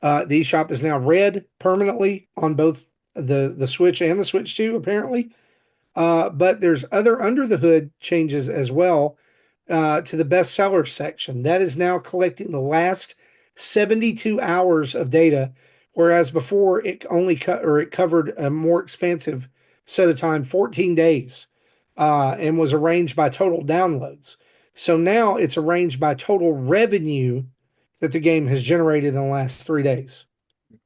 The eShop is now red permanently on both the Switch and the Switch 2, apparently. But there's other under the hood changes as well to the bestseller section. That is now collecting the last 72 hours of data, whereas before it only it covered a more expansive set of time, 14 days, and was arranged by total downloads. So now it's arranged by total revenue that the game has generated in the last 3 days.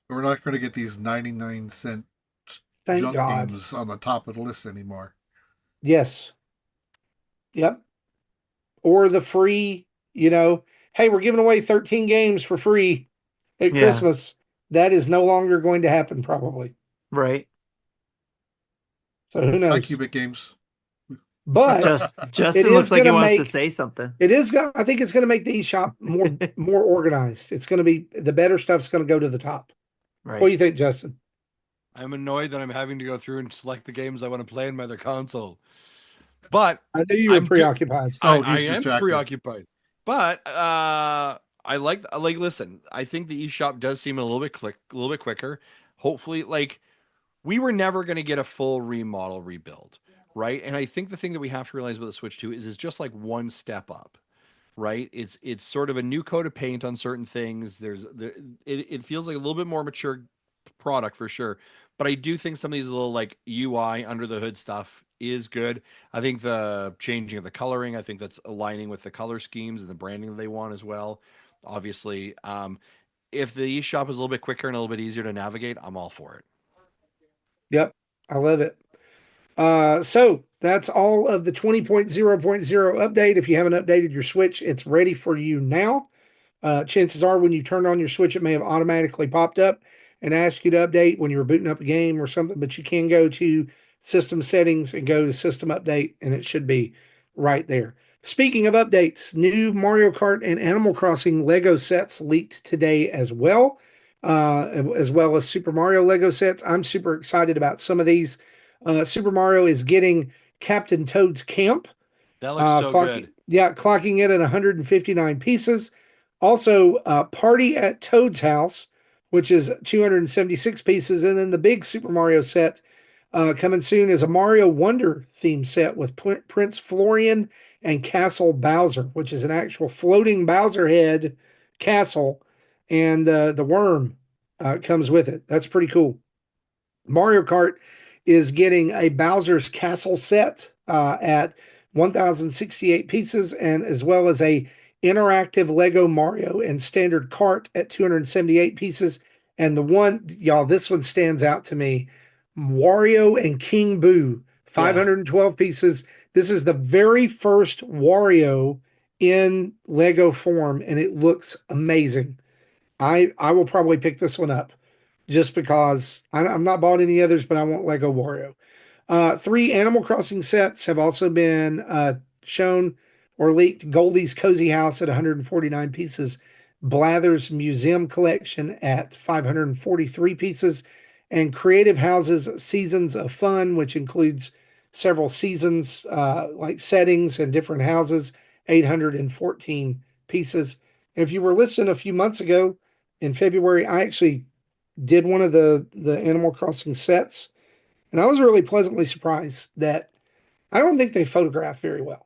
We're not going to get these 99-cent Thank junk God. games on the top of the list anymore. Yes. Yep. Or the free, hey, we're giving away 13 games for free at Yeah, Christmas. That is no longer going to happen, probably. right. So who Hi, knows? Cubic Games. But Justin is looks like he gonna wants to make say something. it is. I think it's going to make the eShop more organized. It's going to be the better stuff's going to go to the top. What do Right. you think, Justin? I'm annoyed that I'm having to go through and select the games I want to play in my other console. But I knew you were I'm do- preoccupied. So I he's am distracted. preoccupied. But I like listen, I think the eShop does seem a little bit quicker. Hopefully, like we were never going to get a full remodel rebuild, right? And I think the thing that we have to realize about the Switch 2 is it's just like one step up, right? It's sort of a new coat of paint on certain things. It feels like a little bit more mature product for sure. But I do think some of these little like UI under the hood stuff is good. I think the changing of the coloring, I think that's aligning with the color schemes and the branding that they want as well. Obviously, if the eShop is a little bit quicker and a little bit easier to navigate, I'm all for it. Yep, I love it. So that's all of the 20.0.0 update. If you haven't updated your Switch, it's ready for you now. Chances are when you turn on your Switch, it may have automatically popped up and asked you to update when you were booting up a game or something, but you can go to system settings and go to system update, and it should be right there. Speaking of updates, new Mario Kart and Animal Crossing Lego sets leaked today as well as Super Mario Lego sets. I'm super excited about some of these. Super Mario is getting Captain Toad's Camp. That looks so good. Clocking it at 159 pieces. Also, Party at Toad's House, which is 276 pieces. And then the big Super Mario set coming soon is a Mario Wonder theme set with Prince Florian and Castle Bowser, which is an actual floating Bowser head castle. And the worm comes with it. That's pretty cool. Mario Kart is getting a Bowser's Castle set at 1,068 pieces, and as well as a interactive Lego Mario and standard Kart at 278 pieces. And the one, y'all, this one stands out to me. Wario and King Boo, 512 pieces. This is the very first Wario in Lego form, and it looks amazing. I will probably pick this one up just because I'm not bought any others, but I want Lego Wario. Three Animal Crossing sets have also been shown or leaked. Goldie's Cozy House at 149 pieces, Blather's Museum Collection at 543 pieces, and Creative Houses Seasons of Fun, which includes several seasons like settings and different houses, 814 pieces. And if you were listening a few months ago in February, I actually did one of the Animal Crossing sets, and I was really pleasantly surprised that I don't think they photograph very well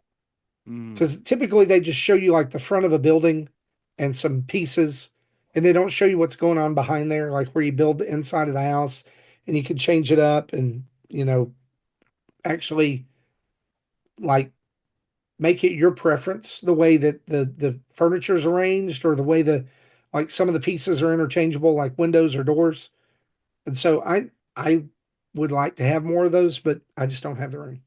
Mm. because typically they just show you like the front of a building and some pieces, and they don't show you what's going on behind there, like where you build the inside of the house and you can change it up and, actually like make it your preference the way that the furniture is arranged or the way like some of the pieces are interchangeable, like windows or doors. And so I would like to have more of those, but I just don't have the room.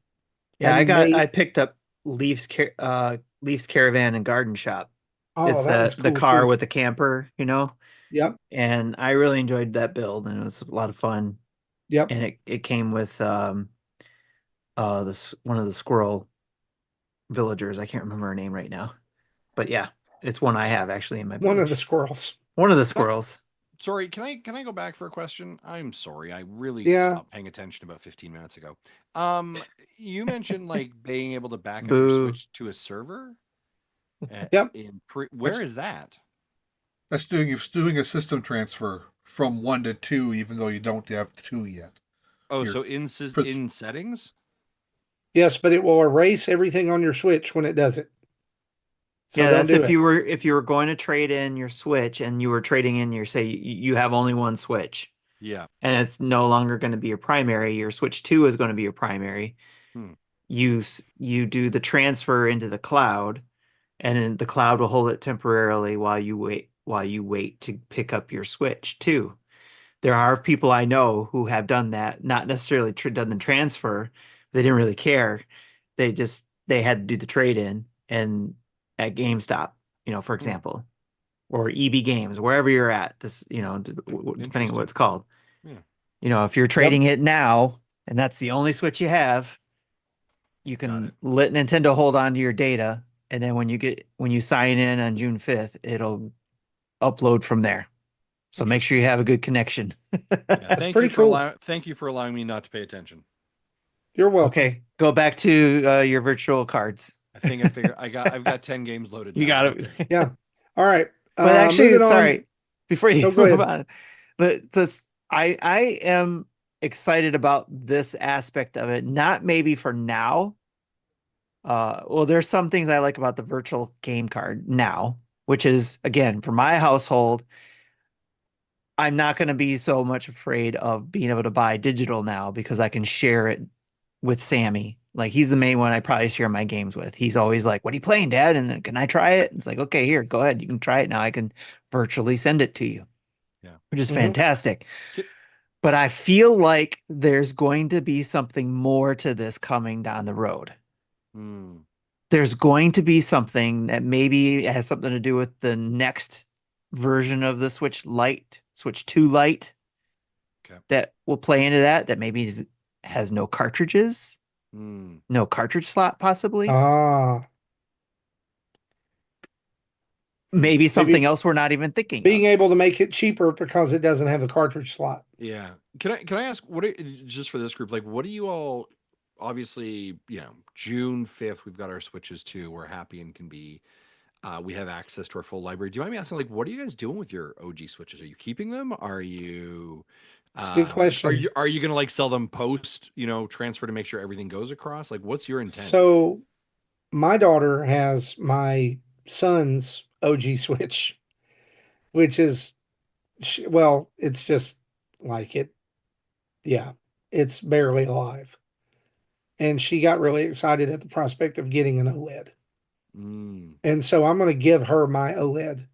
Yeah, I may. I picked up Leaf's Caravan and Garden Shop. Oh, It's that one's the cool car too. with the camper, Yep, and I really enjoyed that build, and it was a lot of fun. yep. And it came with this one of the squirrel villagers. I can't remember her name right now, but yeah, it's one I have actually in my One of the village. squirrels. One of the Can I, squirrels. sorry, can I go back for a question? I'm sorry, I really Yeah. stopped paying attention about 15 minutes ago. Um, you mentioned like being able to back up your Boo. Switch to a server. Yep. Where is that? That's doing a system transfer from one to two, even though you don't have two yet. Oh, You're so in settings? Yes, but it will erase everything on your Switch when it does it. So Yeah, don't that's do it. if you were going to trade in your Switch and you were trading in your say you have only one Switch Yeah. and it's no longer going to be your primary, your Switch 2 is going to be your primary. Hmm. You do the transfer into the cloud, and then the cloud will hold it temporarily while you wait to pick up your Switch 2. There are people I know who have done that, not necessarily done the transfer. They didn't really care. They had to do the trade in and at GameStop, for Hmm. example, or EB Games, wherever you're at, depending on what Interesting. it's called. Yeah. If you're Yep. trading it now and that's the only Switch you have, you Got can it. let Nintendo hold on to your data, and then when you sign in on June 5th, it'll upload from there. So make sure you have a good connection. Yeah. That's pretty cool. Thank you for allowing me not to pay attention. You're welcome. Okay, go back to your virtual cards. I think I figured I've got 10 games loaded You now. got Okay. it. Yeah. All right. But Moving actually, on. sorry, before you Oh, go move ahead. on, this I am excited about this aspect of it. Not maybe for now. Well, there's some things I like about the virtual game card now, which is again for my household. I'm not going to be so much afraid of being able to buy digital now because I can share it with Sammy. Like he's the main one I probably share my games with. He's always like, "What are you playing, Dad?" And then, "Can I try it?" It's like, "Okay, here, go ahead. You can try it now. I can virtually send it to you," Yeah. which is Hmm. fantastic. Ki- But I feel like there's going to be something more to this coming down the road. Hmm. There's going to be something that maybe has something to do with the next version of the Switch Lite, Switch 2 Lite, Okay. that will play into that maybe has no cartridges, Hmm. no cartridge slot, possibly. Ah, Hmm. Maybe something maybe else we're not even thinking being of. able to make it cheaper because it doesn't have a cartridge slot. Yeah. Can I ask just for this group, like what do you all obviously, June 5th, we've got our Switches too. We're happy and can be we have access to our full library. Do you mind me asking, like, what are you guys doing with your OG Switches? Are you keeping them? It's a good question. Are you gonna like sell them post, transfer to make sure everything goes across? Like, what's your intent? So my daughter has my son's OG Switch, which is, well, it's just like it. Yeah, it's barely alive. And she got really excited at the prospect of getting an OLED. Mm, And so I'm going to give her my OLED.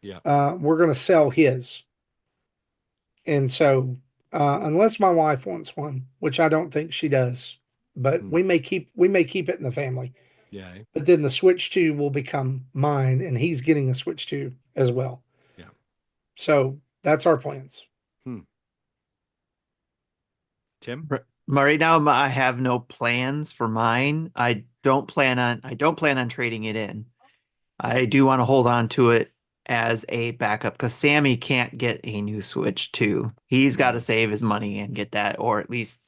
yeah. We're going to sell his. And so, unless my wife wants one, which I don't think she does, but Hmm. we may keep it in the family. Yeah. But then the Switch 2 will become mine, and he's getting a Switch 2 as well. Yeah. So that's our plans. Hmm. Tim? Right now, I have no plans for mine. I don't plan on trading it in. I do want to hold on to it as a backup because Sammy can't get a new Switch too. He's got to save his money and get that, or at least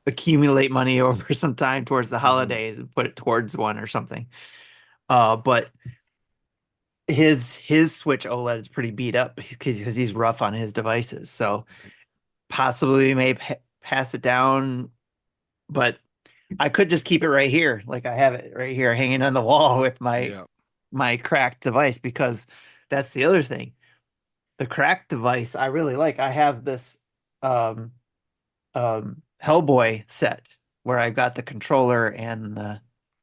accumulate money over some time towards the holidays and put it towards one or something. But his Switch OLED is pretty beat up because he's rough on his devices. So possibly we may pass it down, but I could just keep it right here, like I have it right here hanging on the wall with Yeah. my cracked device because that's the other thing. The cracked device I really like. I have this um Hellboy set where I've got the controller and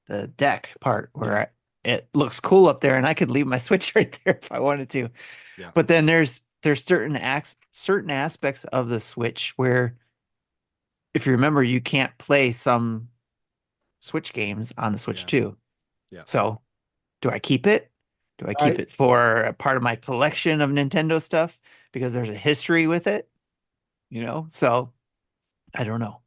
the deck part where it looks cool up there and I could leave my Switch right there if I wanted to. Yeah. But then there's certain aspects of the Switch where if you remember you can't play some Switch games on the Switch Yeah. too. Yeah. So do I keep it? Do I keep it for a part of my collection of Nintendo stuff because there's a history with it? So I don't know.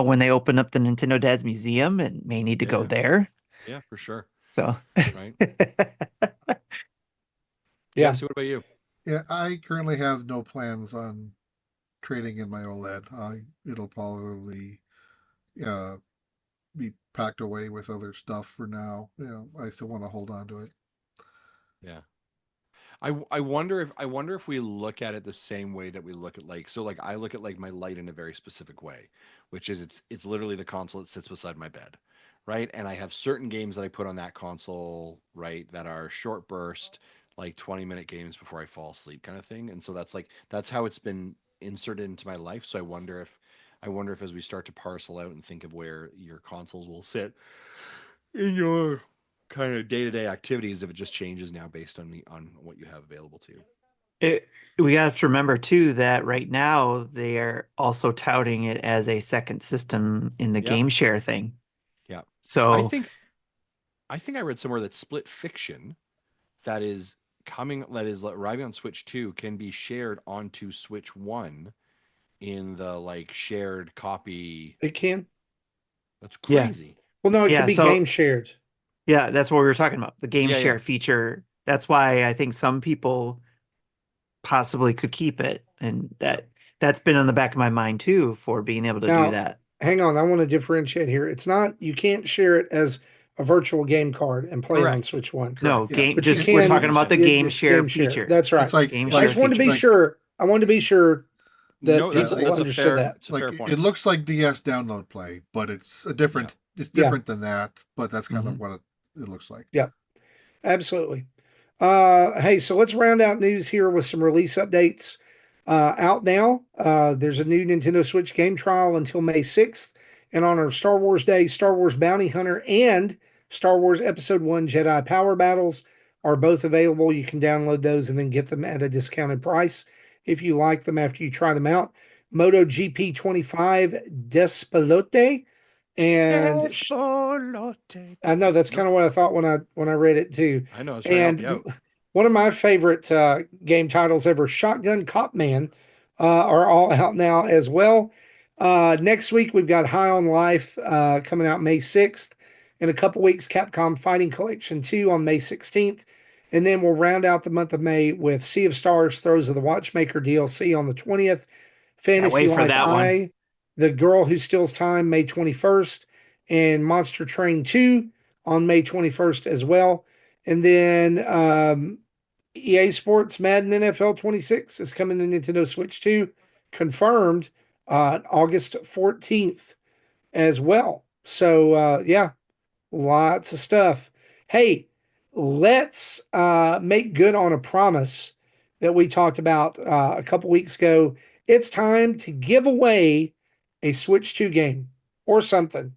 When they open up the Nintendo Dad's Museum, it may need to go Yeah. there. Yeah, for sure. So Right. Yeah. Jesse, what about you? Yeah, I currently have no plans on trading in my OLED. It'll probably be packed away with other stuff for now. I still want to hold on to it. Yeah. I wonder if we look at it the same way that we look at like I look at like my light in a very specific way, which is it's literally the console that sits beside my bed, right? And I have certain games that I put on that console, right, that are short burst, like 20-minute games before I fall asleep kind of thing. And so that's how it's been inserted into my life. So I wonder if as we start to parcel out and think of where your consoles will sit in your kind of day-to-day activities, if it just changes now based on what you have available to you. we have to remember too that right now they are also touting it as a second system in the Yeah. game share thing. Yeah. So I think I read somewhere that Split Fiction that is arriving on Switch 2 can be shared onto Switch 1 in the like shared copy. It can. That's Yeah. crazy. Well, no, it Yeah, could be so- game shared. yeah, that's what we were talking about. The game Yeah, share yeah. feature. That's why I think some people possibly could keep it. And that's been on the back of my mind too for being able to Now- do that. Hang on, I want to differentiate here. It's not you can't share it as a virtual game card and play it on Correct. Switch One. No, Correct, yeah. game But you just we're can- talking about the Yeah, game just share game share. feature. That's right. It's like Game I share just wanted to be feature. sure. I wanted to be sure that No, that's, people that's a understood fair, that. it's a fair like point. it looks like DS download play, but it's a different. It's Yeah. different than that, but that's kind Mhm. of what it looks like. Absolutely. Hey, so let's round out news here with some release updates. Out now, there's a new Nintendo Switch game trial until May 6th. In honor of Star Wars Day, Star Wars Bounty Hunter and Star Wars Episode 1 Jedi Power Battles are both available. You can download those and then get them at a discounted price if you like them after you try them out. MotoGP 25 Despelote and I know that's kind of what I thought when I read it too. I know, I was trying to help And you out. one of my favorite game titles ever, Shotgun Cop Man, are all out now as well. Next week we've got High on Life coming out May 6th. In a couple weeks, Capcom Fighting Collection 2 on May 16th. And then we'll round out the month of May with Sea of Stars, Throes of the Watchmaker DLC on the 20th. Fantasy wait for Life that one. I, The Girl Who Steals Time, May 21st. And Monster Train 2 on May 21st as well. And then EA Sports Madden NFL 26 is coming to Nintendo Switch 2, confirmed August 14th as well. So, yeah, lots of stuff. Hey, let's make good on a promise that we talked about a couple weeks ago. It's time to give away a Switch 2 game or something.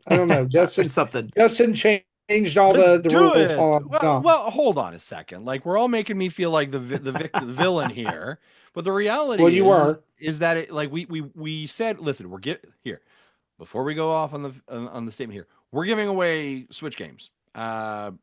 I don't know. Or Justin something. changed all Let's the do rules it. while I'm gone. Well, hold on a second. Like we're all making me feel like the villain here, but the reality Well, you were. is that it like we said, listen, here before we go off on the statement here. We're giving away Switch games. Our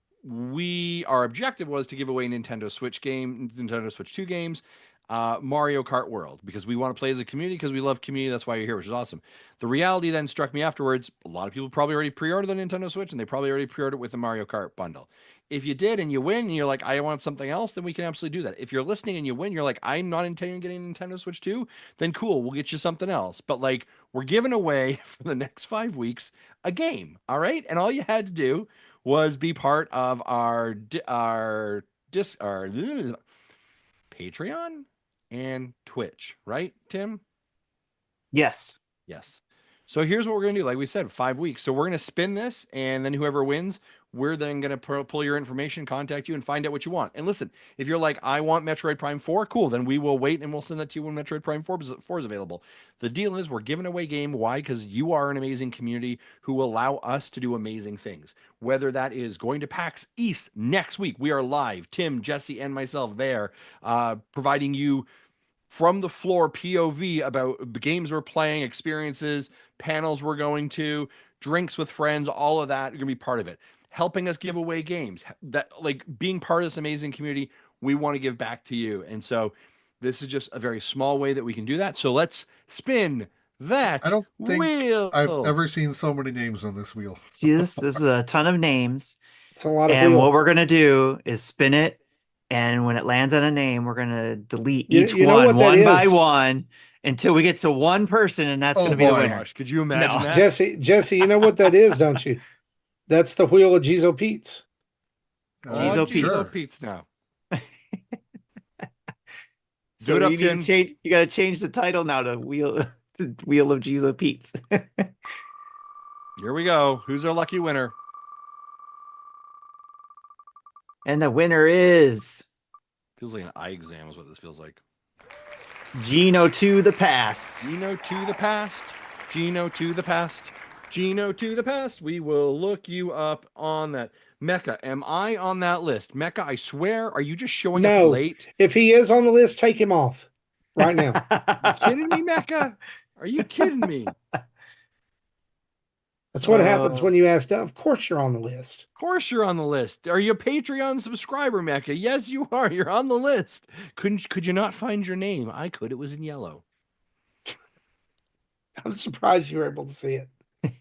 objective was to give away Nintendo Switch 2 games. Mario Kart World, because we want to play as a community, because we love community. That's why you're here, which is awesome. The reality then struck me afterwards. A lot of people probably already pre-ordered the Nintendo Switch, and they probably already pre-ordered it with the Mario Kart bundle. If you did and you win and you're like, I want something else, then we can absolutely do that. If you're listening and you win, you're like, I'm not intending on getting a Nintendo Switch too, then cool, we'll get you something else. But like, we're giving away for the next 5 weeks a game, all right? And all you had to do was be part of our Patreon and Twitch, right, Tim? Yes. Yes. So here's what we're going to do. Like we said, 5 weeks. So we're going to spin this, and then whoever wins, we're then going to pull your information, contact you, and find out what you want. And listen, if you're like, I want Metroid Prime 4, cool. Then we will wait, and we'll send that to you when Metroid Prime 4 is available. The deal is we're giving away game. Why? Because you are an amazing community who allow us to do amazing things. Whether that is going to PAX East next week. We are live. Tim, Jesse, and myself there, providing you from the floor POV about the games we're playing, experiences, panels we're going to, drinks with friends, all of that. You're gonna be part of it. Helping us give away games, that like being part of this amazing community, we want to give back to you. And so this is just a very small way that we can do that. So let's spin that I don't think wheel. I've ever seen so many names on this wheel. See, this is a ton of names. It's a lot of And wheel. what we're going to do is spin it. And when it lands on a name, we're going to delete You- each you know one, what that one by is? one, until we get to one person. And that's Oh, going to be the boy. winner. Gosh, could you imagine No. that? Jesse, you know what that is, don't you? That's the wheel of Jizo Pete's. Jizo Pete's. Jizo Pete's now. So it up, you Tim. need to change. You got to change the title now to Wheel of Jizo Pete's. Here we go. Who's our lucky winner? And the winner is Feels like an eye exam is what this feels like. Gino to the past. Gino to the past. Gino to the past. Gino to the past. We will look you up on that. Mecca, am I on that list? Mecca, I swear, are you just showing No. up late? If he is on the list, take him off right now. You kidding me, Mecca? Are you kidding me? That's what happens when you ask. Of course, you're on the list. Of course you're on the list. Are you a Patreon subscriber, Mecca? Yes, you are. You're on the list. Could you not find your name? I could. It was in yellow. I'm surprised you were able to see it.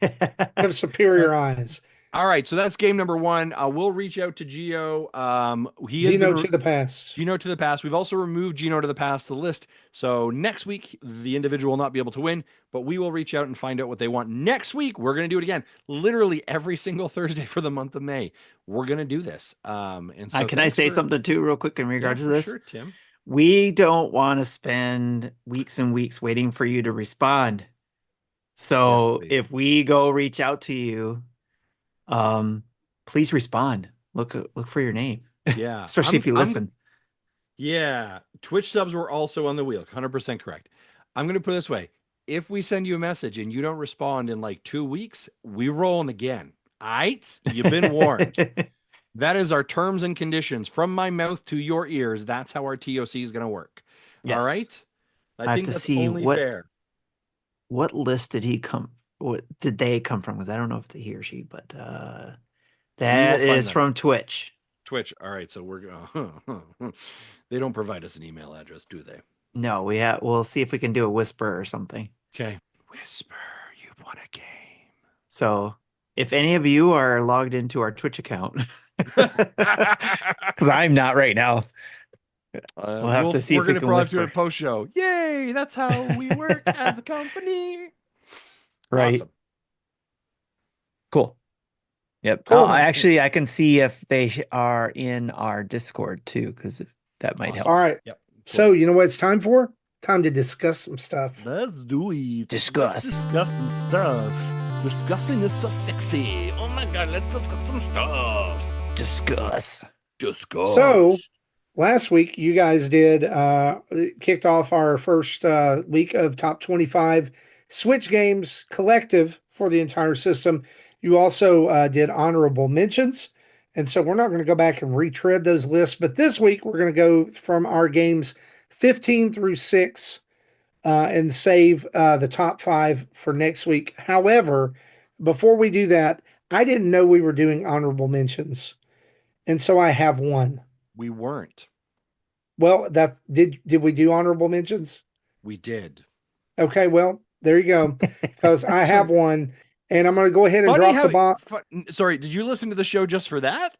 You have superior eyes. All right, so that's game number one. We'll reach out to Gio. He has Gino been to the past. Gino to the past. We've also removed Gino to the past the list. So next week, the individual will not be able to win, but we will reach out and find out what they want. Next week, we're going to do it again. Literally every single Thursday for the month of May. We're going to do this. And so Can I say something too, real quick, in regards to this? Sure, Tim. We don't want to spend weeks and weeks waiting for you to respond. So Yes, if we go reach out to you, please respond. Look for your name. Yeah. Especially if you listen. Yeah. Twitch subs were also on the wheel. 100% correct. I'm going to put it this way. If we send you a message and you don't respond in like 2 weeks, we rolling again. All right? You've been warned. That is our terms and conditions. From my mouth to your ears, that's how our TOC is going to work. Yes. All right? I have to see only what fair. What list did he come? What did they come from? Because I don't know if it's a he or she, but that is from Twitch. Twitch. All right. So we're going. They don't provide us an email address, do they? No, we'll see if we can do a whisper or something. Okay. Whisper, you've won a game. So if any of you are logged into our Twitch account, because I'm not right now. We'll have to see if we can probably do whisper. a post show. Yay! That's how we work as a company. Right. Awesome. Cool. Yep. Cool. I can see if they are in our Discord too, because that might help. All right. Yep. So you know what it's time for? Time to discuss some stuff. Let's do it. Discuss. Let's discuss some stuff. Discussing is so sexy. Oh my god, let's discuss some stuff. Discuss. Discuss. So last week you guys did kicked off our first week of top 25 Switch games collective for the entire system. You also did honorable mentions. And so we're not going to go back and retread those lists, but this week we're going to go from our games 15 through 6 and save the top 5 for next week. However, before we do that, I didn't know we were doing honorable mentions. And so I have one. We weren't. Well, that did we do honorable mentions? We did. Okay, well, there you go. Because I have one, and I'm going to go ahead and Funny drop the how. bomb. Sorry, did you listen to the show just for that?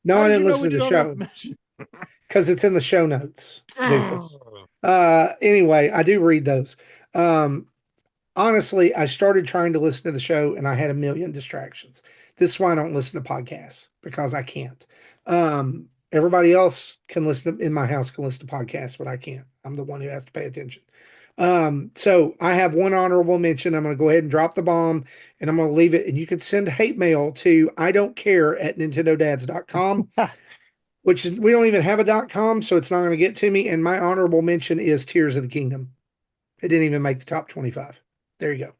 No, How I did didn't you know listen we to did the honorable show mention? because it's in the show notes, doofus. Anyway, I do read those. Um, Honestly, I started trying to listen to the show and I had a million distractions. This is why I don't listen to podcasts because I can't. Everybody else can listen in my house can listen to podcasts, but I can't. I'm the one who has to pay attention. So I have one honorable mention. I'm going to go ahead and drop the bomb and I'm going to leave it. And you can send hate mail to I don't care at nintendodads.com, which is, we don't even have a .com, so it's not going to get to me. And my honorable mention is Tears of the Kingdom. It didn't even make the top 25. There you go.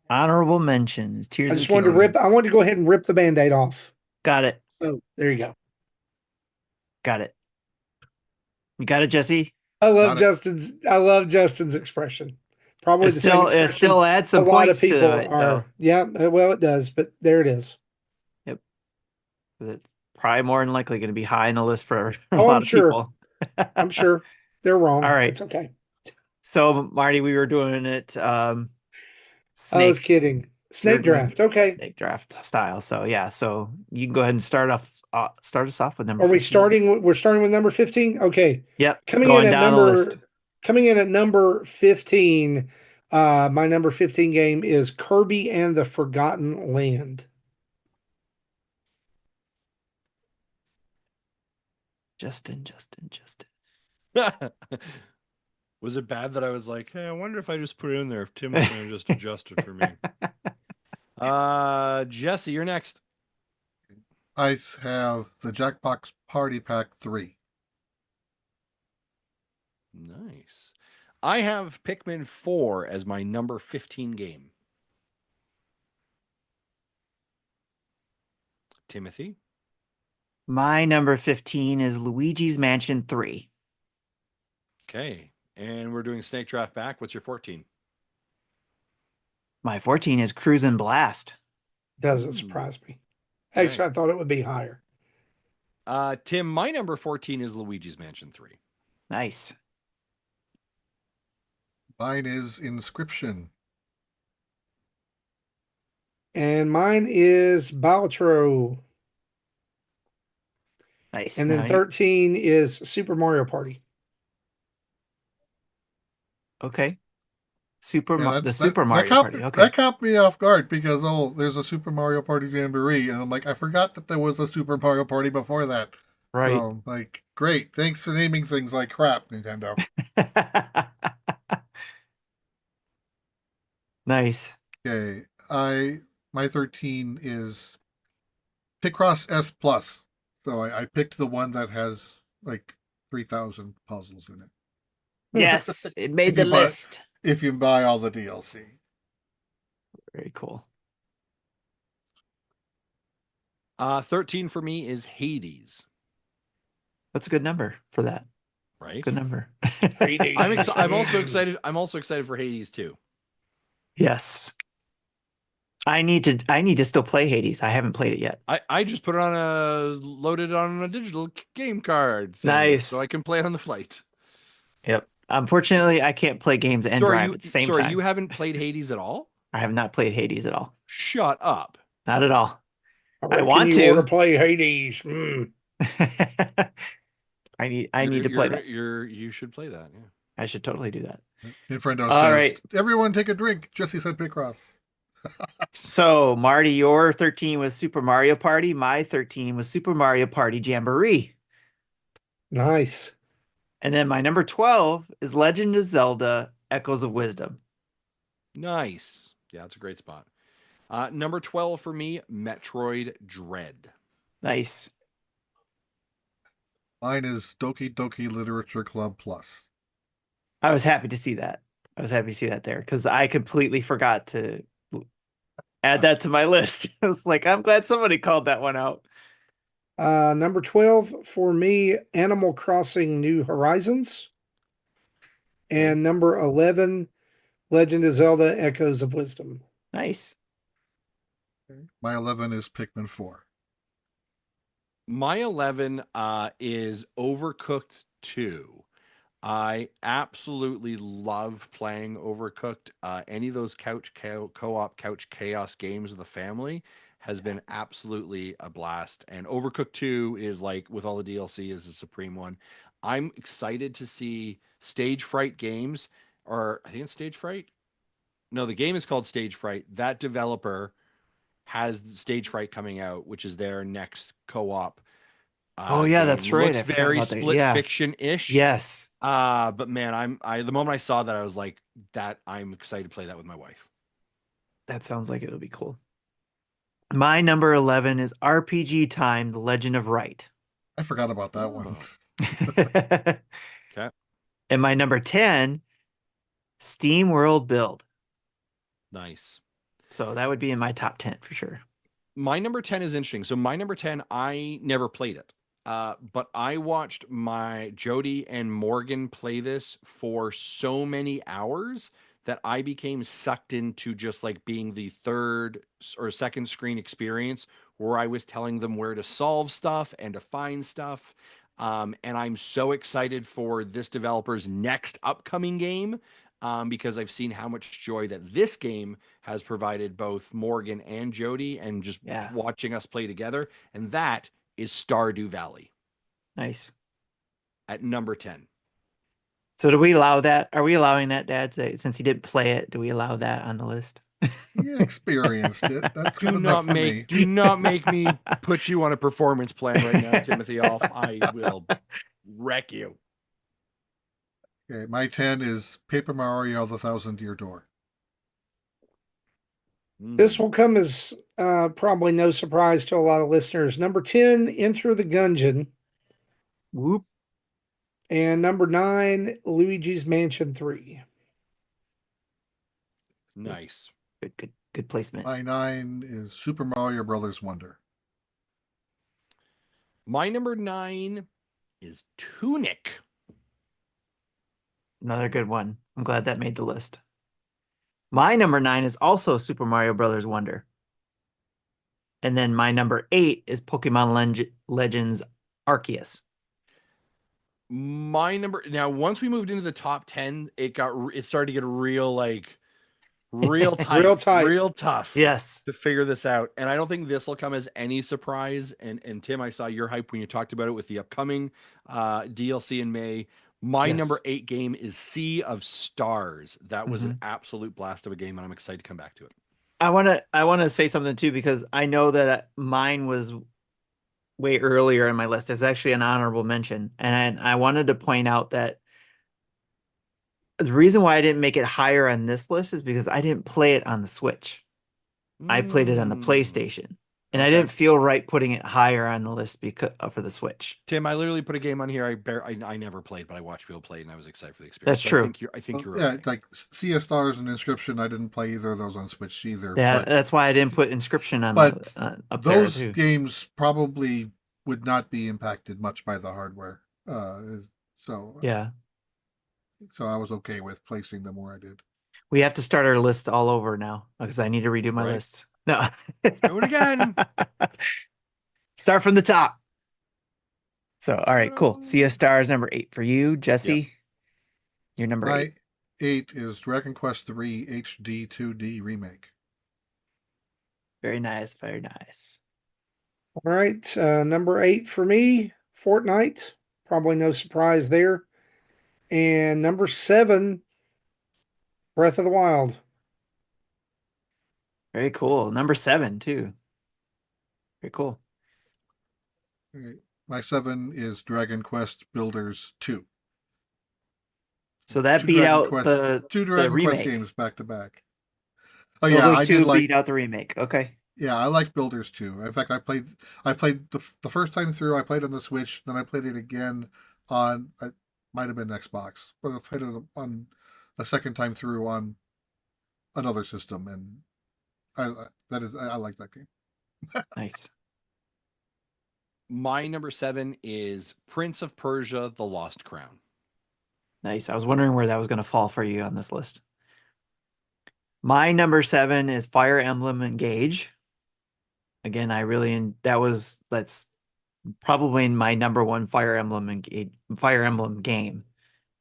Honorable mentions. I Tears of the just wanted to Kingdom. rip. I wanted to go ahead and rip the Band-Aid off. Got it. Oh, there you go. Got it. You got it, Jesse. I love Got it. Justin's. I love Justin's expression. Probably the same It expression still adds a some lot of points people to it, though. are. Yeah, well, it does, but there it is. Yep. It's probably more than likely going to be high on the list for a Oh, lot I'm of sure. people. I'm sure they're wrong. All right. It's okay. So, Marty, we were doing it I was snake. kidding. We were Snake doing draft. Okay. snake draft style. So, yeah. So you can go ahead and start us off with number Are we 15. starting? We're starting with number 15. Okay. Yep. Coming in Going at down the list. coming in at number 15. My number 15 game is Kirby and the Forgotten Land. Justin. Was it bad that I was like, hey, I wonder if I just put it in there if Tim was going to just adjust it for me? Jesse, you're next. I have the Jackbox Party Pack 3. Nice. I have Pikmin 4 as my number 15 game. Timothy? My number 15 is Luigi's Mansion 3. Okay. And we're doing Snake Draft back. What's your 14? My 14 is Cruisin' Blast. Doesn't surprise me. Actually, I thought it would be higher. Tim, my number 14 is Luigi's Mansion 3. Nice. Mine is Inscription. And mine is Balatro. Nice. And then 13 is Super Mario Party. Okay. Yeah, Super Mario Party. Okay. That caught me off guard because, there's a Super Mario Party Jamboree. And I'm like, I forgot that there was a Super Mario Party before that. Right. So, great. Thanks for naming things like crap, Nintendo. Nice. Okay. My 13 is Picross S Plus. So I picked the one that has 3,000 puzzles in it. Yes, it made the list. If you buy all the DLC. Very cool. 13 for me is Hades. That's a good number for that. Right? Good number. I'm also excited. I'm also excited for Hades too. Yes. I need to still play Hades. I haven't played it yet. I just put it loaded on a digital game card thing, Nice. so I can play it on the flight. Yep. Unfortunately, I can't play games and drive at the same time. You haven't played Hades at all? I have not played Hades at all. Shut up. Not at all. I want you to. Want to play Hades. I need to play that. You should play that. Yeah. I should totally do that. Infrendo All says, right. Everyone take a drink. Jesse said Picross. So, Marty, your 13 was Super Mario Party. My 13 was Super Mario Party Jamboree. Nice. And then my number 12 is Legend of Zelda Echoes of Wisdom. Nice. Yeah, that's a great spot. Number 12 for me, Metroid Dread. Nice. Mine is Doki Doki Literature Club Plus. I was happy to see that. There because I completely forgot to add that to my list. I was like, I'm glad somebody called that one out. Number 12 for me, Animal Crossing New Horizons. And number 11, Legend of Zelda Echoes of Wisdom. Nice. My 11 is Pikmin 4. My 11 is Overcooked 2. I absolutely love playing Overcooked. Any of those co-op couch chaos games with the family has been absolutely a blast. And Overcooked 2 is like, with all the DLC, is the supreme one. I'm excited to see Stage Fright Games, or I think it's Stage Fright. No, the game is called Stage Fright. That developer has Stage Fright coming out, which is their next co-op Oh yeah, game. that's right. Looks I forgot very about that. split Yeah. fiction-ish. Yes. But man, I the moment I saw that, I was like, that I'm excited to play that with my wife. That sounds like it'll be cool. My number 11 is RPG Time: The Legend of Wright. I forgot about that one. Okay. And my number 10, SteamWorld Build. Nice. So that would be in my top 10 for sure. My number 10 is interesting. So my number 10, I never played it. But I watched my Jody and Morgan play this for so many hours that I became sucked into just like being the third or second screen experience where I was telling them where to solve stuff and to find stuff. And I'm so excited for this developer's next upcoming game, because I've seen how much joy that this game has provided both Morgan and Jody, and just Yeah. watching us play together. And that is Stardew Valley Nice. at number 10. So do we allow that? Are we allowing that, Dad? Since he didn't play it, do we allow that on the list? He experienced it. That's good enough for me. Do not make me put you on a performance plan right now, Timothy Off. I will wreck you. Okay, my 10 is Paper Mario: The Thousand Year Door. This will come as probably no surprise to a lot of listeners. Number 10, Enter the Gungeon. Whoop. And number 9, Luigi's Mansion 3. Nice. Good placement. My 9 is Super Mario Brothers Wonder. My number 9 is Tunic. Another good one. I'm glad that made the list. My number 9 is also Super Mario Brothers Wonder. And then my number 8 is Pokemon Legends Arceus. My number, now once we moved into the top 10, it started to get real real tight, Real tight. real tough. Yes. To figure this out. And I don't think this will come as any surprise. And Tim, I saw your hype when you talked about it with the upcoming DLC in May. My number 8 game is Sea of Stars. That was an absolute blast of a game, and I'm excited to come back to it. I want to say something too, because I know that mine was way earlier in my list. It's actually an honorable mention. And I wanted to point out that the reason why I didn't make it higher on this list is because I didn't play it on the Switch. I played it on the PlayStation. And I didn't feel right putting it higher on the list because for the Switch. Tim, I literally put a game on here I never played, but I watched people play, and I was excited for the experience. That's true. I think you're Yeah, right. like Sea of Stars and Inscription. I didn't play either of those on Switch either. That's why I didn't put Inscription on. But up those there too. games probably would not be impacted much by the hardware. Yeah, so I was okay with placing them where I did. we have to start our list all over now because I need to redo my list. No, do it again. Start from the top. So, all right, cool. Sea of Stars, number 8 for you, Jesse. Your number My 8. 8 is Dragon Quest III HD 2D Remake. Very nice, very nice. All right, number 8 for me, Fortnite. Probably no surprise there. And number 7, Breath of the Wild. Very cool. Number 7 too. Very cool. Okay. My 7 is Dragon Quest Builders 2. So that beat out two Dragon Quest remake. games back to back. Oh Builders yeah, I 2 did like. beat out the remake. Okay. Yeah, I liked Builders 2. In fact, I played the first time through. I played on the Switch. Then I played it again on. It might have been Xbox, but I played it on the second time through on another system, and I like that game. Nice. My number 7 is Prince of Persia: The Lost Crown. Nice. I was wondering where that was going to fall for you on this list. My number 7 is Fire Emblem Engage. Again, that's probably my number one Fire Emblem game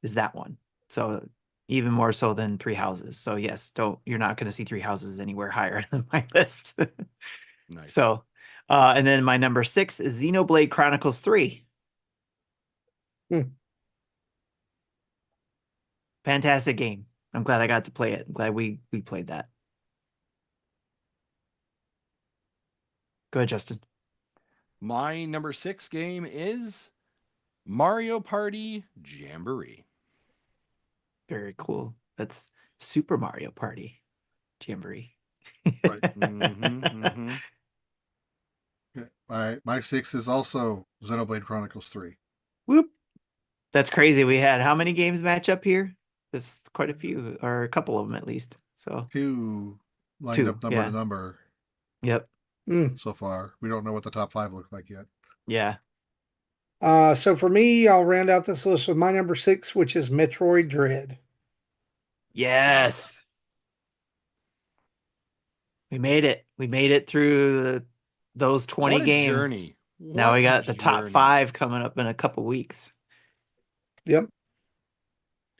is that one. So even more so than Three Houses. So yes, you're not going to see Three Houses anywhere higher than my list. Nice. So, and then my number 6 is Xenoblade Chronicles 3. Hmm. Fantastic game. I'm glad I got to play it. I'm glad we played that. Go ahead, Justin. My number 6 game is Mario Party Jamboree. Very cool. That's Super Mario Party Jamboree. Right. Mm-hmm. My 6 is also Xenoblade Chronicles 3. Whoop. That's crazy. We had how many games match up here? There's quite a few, or a couple of them at least. So 2 lined Two, up number yeah. to number yep. so far. We don't know what the top 5 look like yet. Yeah. So for me, I'll round out this list with my number 6, which is Metroid Dread. Yes. We made it. We made it through those 20 What a games. journey. Now What we a got the top journey. 5 coming up in a couple weeks. Yep.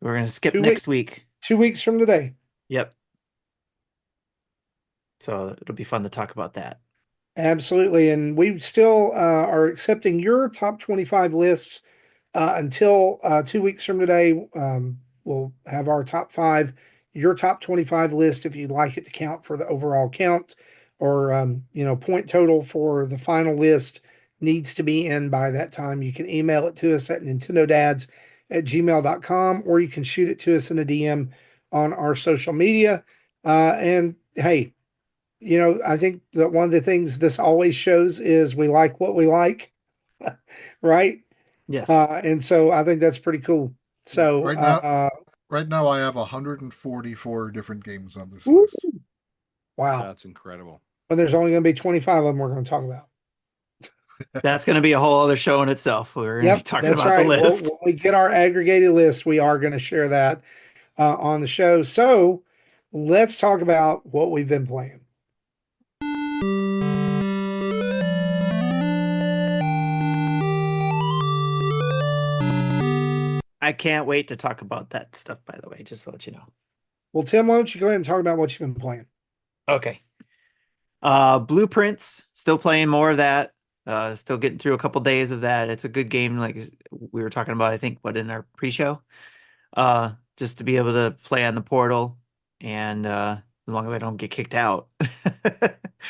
We're going to skip 2 next week. 2 weeks from today. Yep. So it'll be fun to talk about that. Absolutely. And we still are accepting your top 25 lists until 2 weeks from today. We'll have our top 5, your top 25 list, if you'd like it to count for the overall count, or point total for the final list needs to be in by that time. You can email it to us at nintendodads@gmail.com, or you can shoot it to us in a DM on our social media. And hey, I think that one of the things this always shows is we like what we like, right? Yes. And so I think that's pretty cool. So Right now I have 144 different games on this woo, list. wow. That's incredible. But there's only going to be 25 of them we're going to talk about. That's going to be a whole other show in itself. We're going to be talking that's about right. the list. When we get our aggregated list, we are going to share that on the show. So let's talk about what we've been playing. I can't wait to talk about that stuff, by the way, just to let you know. Well, Tim, why don't you go ahead and talk about what you've been playing? Okay. Blueprints, still playing more of that. Still getting through a couple days of that. It's a good game, like we were talking about, I think, in our pre-show. Just to be able to play on the portal, and as long as I don't get kicked out.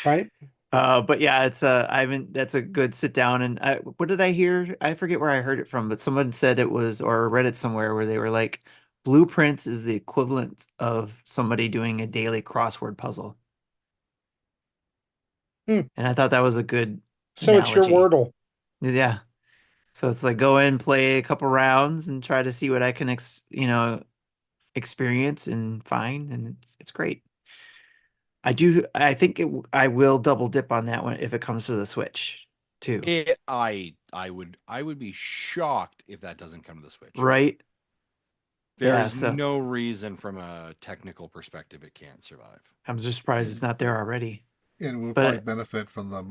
Right. But yeah, that's a good sit down. And what did I hear? I forget where I heard it from, but someone said it was, or read it somewhere where they were like, Blueprints is the equivalent of somebody doing a daily crossword puzzle. Hmm. And I thought that was a good So analogy. it's your Wordle. Yeah. So it's like go in, play a couple rounds, and try to see what I can experience and find, and it's great. I think I will double dip on that one if it comes to the Switch too. I would be shocked if that doesn't come to the Switch. Right? There's no reason from a technical perspective it can't survive. I'm just surprised it's not there already. And we'll probably benefit from the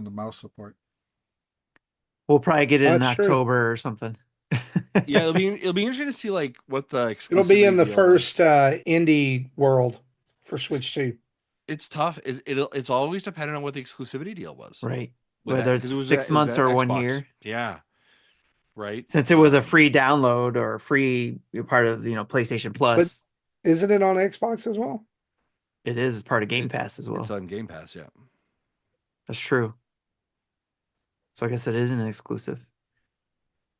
mouse support. We'll probably get it in That's true. October or something. Yeah, it'll be interesting to see like what the It'll be in the exclusivity first indie world for Switch 2. It's tough. It's always dependent on what the exclusivity deal was. Right. With Whether that, 'cause it's it was 6 at months or 1 Xbox. year. Yeah. Right. Since it was a free download or free part of PlayStation Plus. But isn't it on Xbox as well? It is part of Game Pass as well. It's on Game Pass, yeah. That's true. So I guess it isn't an exclusive.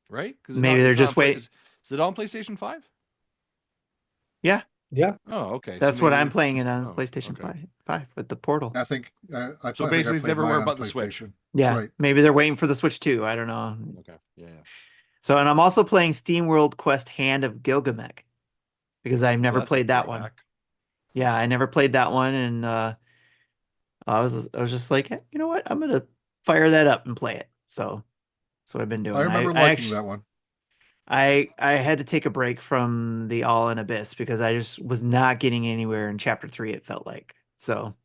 Right? Because maybe they're just waiting. Is it on PlayStation 5? Yeah. Yeah. Oh, okay. That's what I'm playing it on PlayStation 5 with the Portal. I think so basically it's everywhere but the Switch. Yeah. Right. Maybe they're waiting for the Switch too. I don't know. Okay. Yeah. So, and I'm also playing SteamWorld Quest Hand of Gilgamech because I've never played that one. Yeah, I never played that one, and I was just like, hey, you know what? I'm gonna fire that up and play it. So that's what I've been doing. I remember liking that one. I had to take a break from the All in Abyss because I just was not getting anywhere in chapter 3, it felt like. So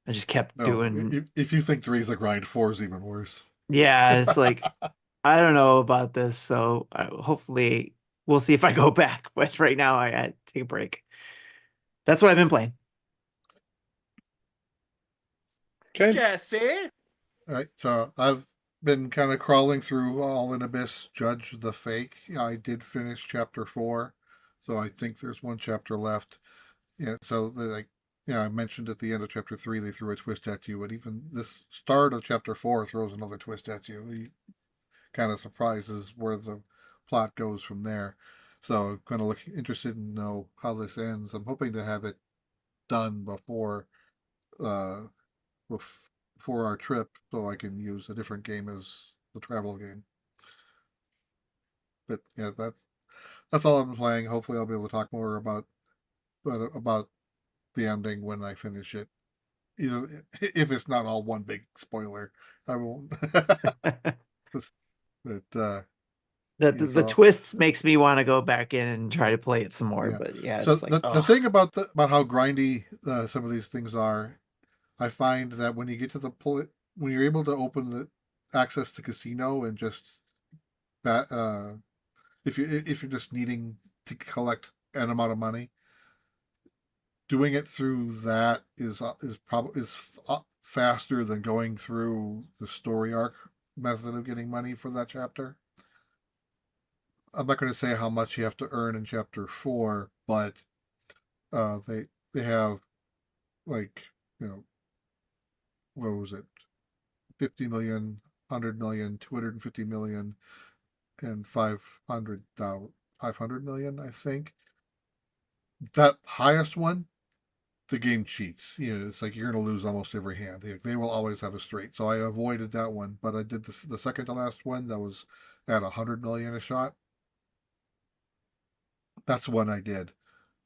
I just kept No, doing. if you think 3 is a grind, 4 is even worse. Yeah, it's like I don't know about this, so hopefully we'll see if I go back. But right now, I had to take a break. That's what I've been playing. Okay. Jesse. All right, so I've been kind of crawling through All in Abyss, Judge the Fake. I did finish chapter 4, so I think there's one chapter left. Yeah, so like, I mentioned at the end of chapter 3 they threw a twist at you, but even this start of chapter 4 throws another twist at you. You kind of surprises where the plot goes from there. So I'm kind of interested in know how this ends. I'm hoping to have it done uh before our trip, so I can use a different game as the travel game. But yeah, that's all I've been playing. Hopefully, I'll be able to talk more about the ending when I finish it. Either if it's not all one big spoiler, I won't. But yeah, The so twists makes me want to go back in and try to play it some more. yeah. But yeah, So it's like the oh thing about how grindy some of these things are, I find that when you get to when you're able to open the access to casino and just that if you're just needing to collect an amount of money, doing it through that is probably faster than going through the story arc method of getting money for that chapter. I'm not going to say how much you have to earn in chapter 4, but they have, like, what was it, 50 million, 100 million, 250 million, and 500 million, I think. That highest one, the game cheats. It's like you're going to lose almost every hand. They will always have a straight. So I avoided that one, but I did the second to last one that was at 100 million a shot. That's the one I did.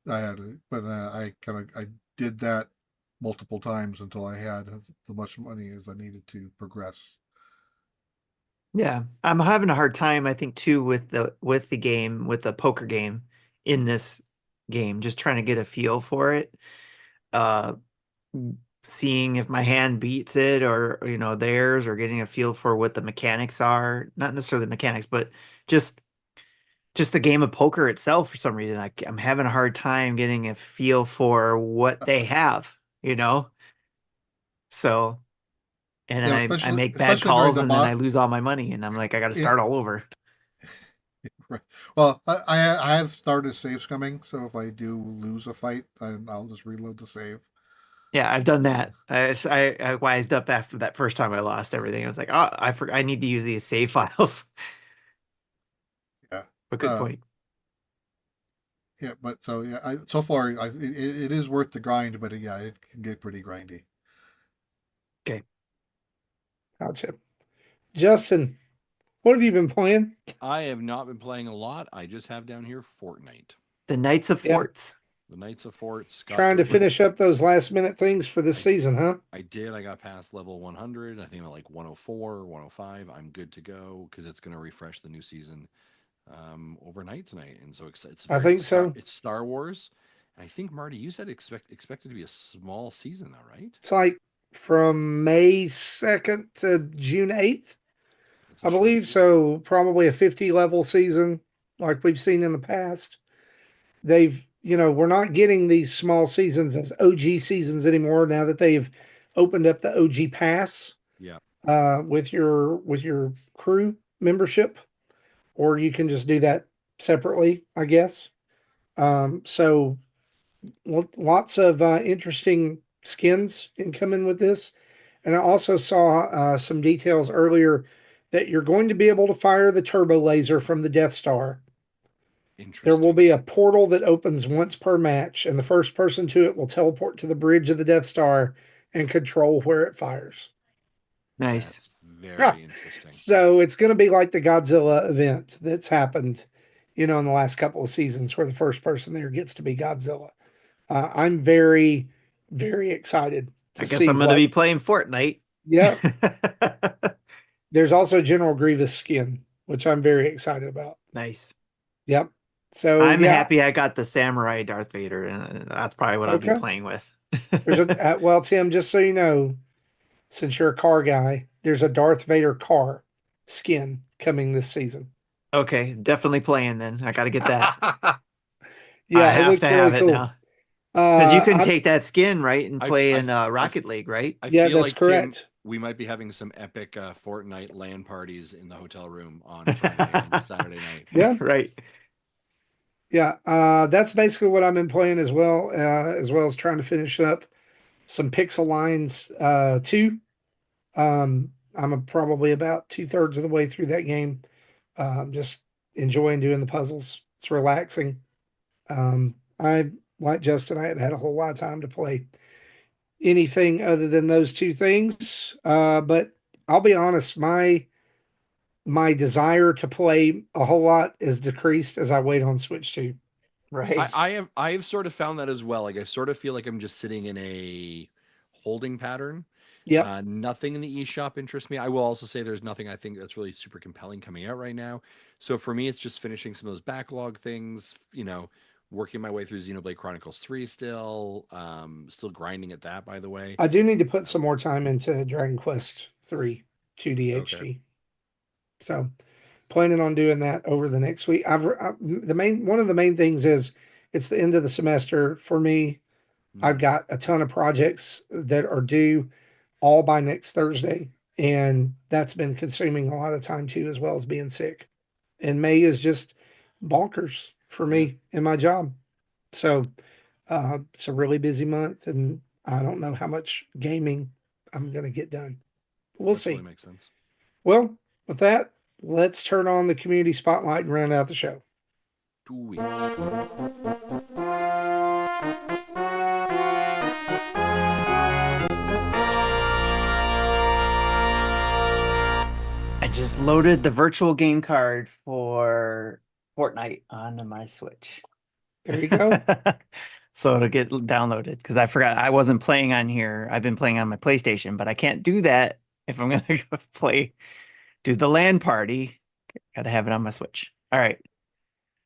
But I did that multiple times until I had as much money as I needed to progress. yeah, I'm having a hard time. I think too with the game with the poker game in this game, just trying to get a feel for it. Uh, seeing if my hand beats it or theirs, or getting a feel for what the mechanics are, not necessarily the mechanics, but just just the game of poker itself. For some reason I'm having a hard time getting a feel for what they have. So and Yeah, then I especially make bad especially during calls the and then bot. I lose all my money and I'm like I got to Yeah, start all over. right. Well, I have started save scumming, so if I do lose a fight, I'll just reload the save. Yeah, I've done that. I wised up after that first time I lost everything. I was like, oh, I need to use these save files. Yeah. But good Uh, point. yeah, but so yeah, so far it is worth the grind, but yeah, it can get pretty grindy. Okay. Gotcha. Justin, what have you been playing? I have not been playing a lot. I just have down here Fortnite. The Knights of Yeah. Forts. The Knights of Forts got Trying to to finish up those last minute things for this I season, huh? I did. I got past level 100. I think I'm at like 104, 105. I'm good to go because it's going to refresh the new season overnight tonight. And so it's I very think so. It's Star Wars. And I think Marty, you said expected to be a small season, though, right? It's like from May 2nd to June 8th, That's a I short believe. season. So probably a 50 level season like we've seen in the past. We're not getting these small seasons as OG seasons anymore now that they've opened up the OG pass Yeah, with your crew membership, or you can just do that separately, I guess. So lots of interesting skins incoming with this. And I also saw some details earlier that you're going to be able to fire the turbo laser from the Death Star. There will interesting. be a portal that opens once per match, and the first person to it will teleport to the bridge of the Death Star and control where it fires. Nice. That's very interesting. So it's going to be like the Godzilla event that's happened, in the last couple of seasons where the first person there gets to be Godzilla. I'm very, very excited to I guess see I'm going to what. be playing Fortnite. Yep. There's also General Grievous skin, which I'm very excited about. Nice. Yep. So I'm yeah. happy I got the Samurai Darth Vader, and that's probably what I'll be Okay. playing with. There's a well, Tim, just so you know, since you're a car guy, there's a Darth Vader car skin coming this season. Okay, definitely playing then. I got to get that. I Yeah, it have to looks really have it cool. now. Because you can I'm take that skin, right, and I, play I, in I, Rocket League, right? I yeah, feel that's like Tim, correct. we might be having some epic Fortnite LAN parties in the hotel room on Friday and Saturday night. Yeah, Right. yeah. That's basically what I've been playing as well as trying to finish up some Pixel Lines 2. I'm probably about 2/3 of the way through that game. Just enjoying doing the puzzles. It's relaxing. I like Justin. I hadn't had a whole lot of time to play anything other than those two things. But I'll be honest, my desire to play a whole lot is decreased as I wait on Switch 2. Right. I have sort of found that as well. Like I sort of feel like I'm just sitting in a holding pattern. Yep. Nothing in the eShop interests me. I will also say there's nothing I think that's really super compelling coming out right now. So for me, it's just finishing some of those backlog things, working my way through Xenoblade Chronicles 3 still, still grinding at that, by the way. I do need to put some more time into Dragon Quest 3 2D Okay. HD. So planning on doing that over the next week. The main one of the main things is it's the end of the semester for me. I've Mhm. got a ton of projects that are due all by next Thursday, and that's been consuming a lot of time too, as well as being sick. And May is just bonkers for Yeah, me in my job. So it's a really busy month, and I don't know how much gaming I'm going to get done. We'll that totally see. makes sense. Well, with that, let's turn on the community spotlight and round out the show. Do it. I just loaded the virtual game card for Fortnite on my Switch. There you go. So it'll get downloaded because I forgot I wasn't playing on here. I've been playing on my PlayStation, but I can't do that if I'm gonna go do the LAN party. Gotta have it on my Switch. All right.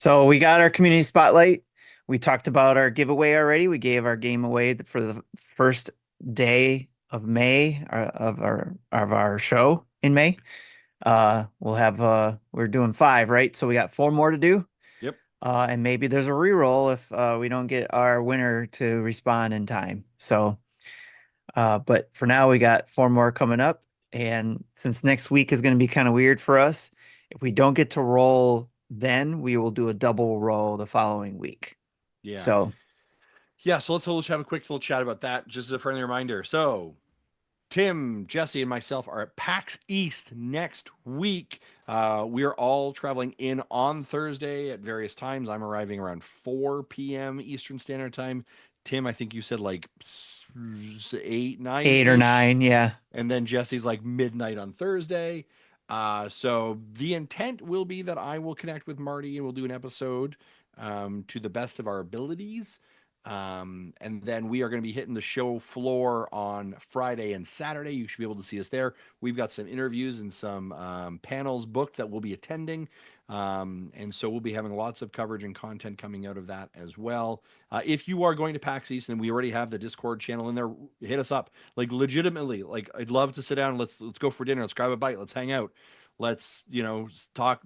So we got our community spotlight. We talked about our giveaway already. We gave our game away for the first day of May of our show in May. We'll have we're doing 5, right? So we got 4 more to do. Yep. And maybe there's a reroll if we don't get our winner to respond in time. So but for now we got 4 more coming up. And since next week is going to be kind of weird for us, if we don't get to roll then we will do a double roll the following week. Yeah. So Yeah. So let's have a quick little chat about that. Just as a friendly reminder. So Tim, Jesse, and myself are at PAX East next week. We are all traveling in on Thursday at various times. I'm arriving around 4 p.m. Eastern Standard Time. Tim, I think you said like 8, 9 8 or ish. 9, yeah. And then Jesse's like midnight on Thursday. So the intent will be that I will connect with Marty and we'll do an episode to the best of our abilities. And then we are going to be hitting the show floor on Friday and Saturday. You should be able to see us there. We've got some interviews and some panels booked that we'll be attending. And so we'll be having lots of coverage and content coming out of that as well. If you are going to PAX East and we already have the Discord channel in there, hit us up. Like legitimately, like I'd love to sit down. Let's go for dinner. Let's grab a bite. Let's hang out. Let's talk.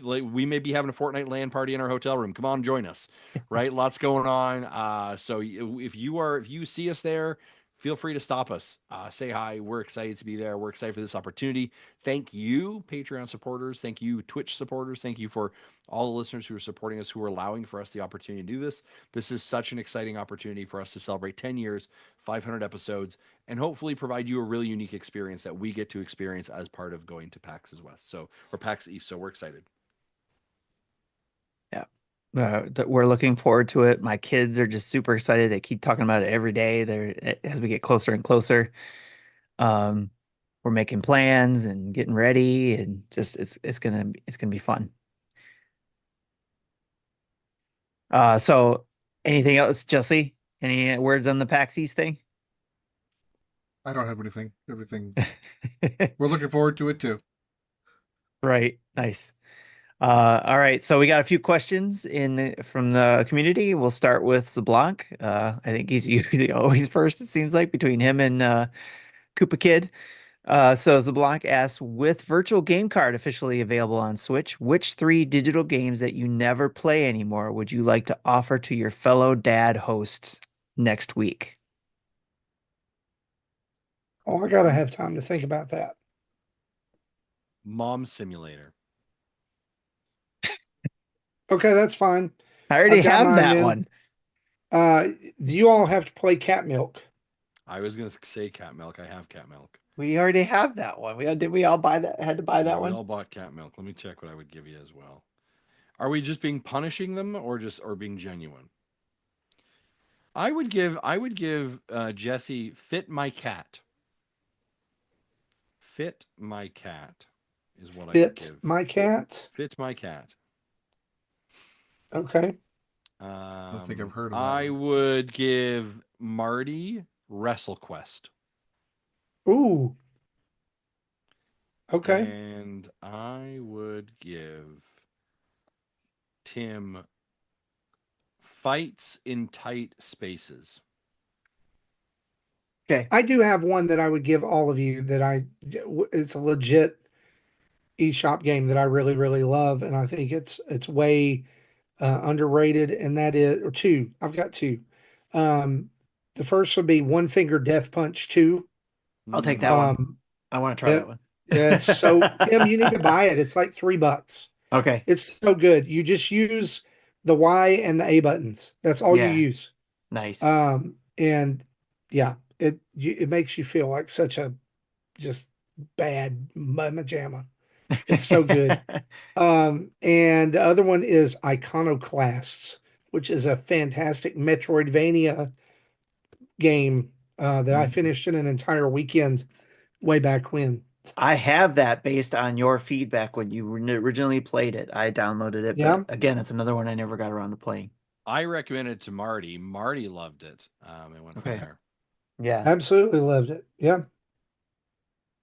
We may be having a Fortnite LAN party in our hotel room. Come on, join us. Right, lots going on. So if you see us there, feel free to stop us. Say hi. We're excited to be there. We're excited for this opportunity. Thank you, Patreon supporters. Thank you, Twitch supporters. Thank you for all the listeners who are supporting us, who are allowing for us the opportunity to do this. This is such an exciting opportunity for us to celebrate 10 years, 500 episodes, and hopefully provide you a really unique experience that we get to experience as part of going to PAX West. So, or PAX East. So we're excited. Yeah. We're looking forward to it. My kids are just super excited. They keep talking about it every day. As we get closer and closer. Um, we're making plans and getting ready, and just it's gonna be fun. So anything else, Jesse? Any words on the PAX East thing? I don't have anything. Everything. We're looking forward to it too. Right. Nice. All right, so we got a few questions from the community. We'll start with Zablanc. I think he's usually always first, it seems like, between him and Koopa Kid. So Zablanc asks, with Virtual Game Card officially available on Switch, which 3 digital games that you never play anymore would you like to offer to your fellow dad hosts next week? Oh, I gotta have time to think about that. Mom Simulator. Okay, that's fine. I already I've got have mine that then. one. Do you all have to play Cat Milk? I was gonna say Cat Milk. I have Cat Milk. We already have that one. Did we all buy that? Had to buy Yeah, that we one? all bought Cat Milk. Let me check what I would give you as well. Are we just being punishing them or being genuine? I would give Jesse Fit My Cat. Fit My Cat is what I would Fit give. My Cat? Fit My Cat. Okay. I don't think I've heard of that I one. would give Marty WrestleQuest. Ooh. Okay. And I would give Tim Fights in Tight Spaces. Okay. I do have one that I would give all of you it's a legit eShop game that I really, really love. And I think it's way underrated. And that is, or two. I've got two. Um, the first would be One Finger Death Punch 2. I'll take that one. Um, I want to try that it, one. it's so, Tim, you need to buy it. It's like $3. Okay. It's so good. You just use the Y and the A buttons. That's all you Yeah. use. Nice. And yeah, it makes you feel like such a just bad mama jamma. It's so good. And the other one is Iconoclasts, which is a fantastic Metroidvania game that I finished in an entire weekend way back when. I have that based on your feedback when you originally played it. I downloaded it, Yeah. but again, it's another one I never got around to playing. I recommended it to Marty. Marty loved it. It went from Okay. there. Yeah. Absolutely loved it. Yeah.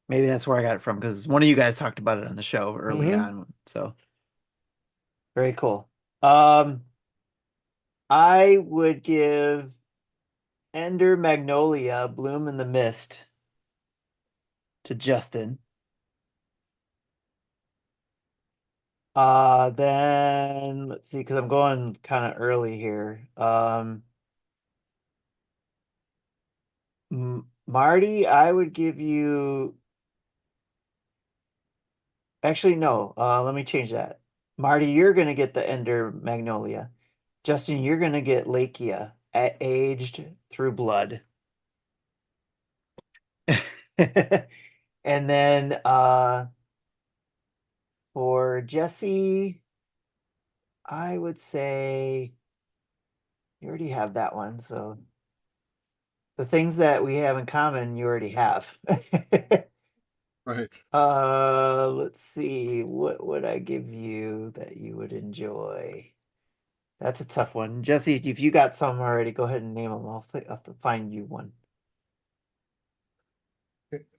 Maybe that's where I got it from because one of you guys talked about it on the show early Mhm. on. So very cool. I would give Ender Magnolia Bloom in the Mist to Justin. Then let's see, because I'm going kind of early here. Marty, I would give you. Actually, no. Let me change that. Marty, you're gonna get the Ender Magnolia. Justin, you're gonna get Lakia, aged through blood. And then for Jesse, I would say you already have that one. So the things that we have in common, you already have. Right. Let's see. What would I give you that you would enjoy? That's a tough one. Jesse, if you got some already, go ahead and name them. I'll find you one.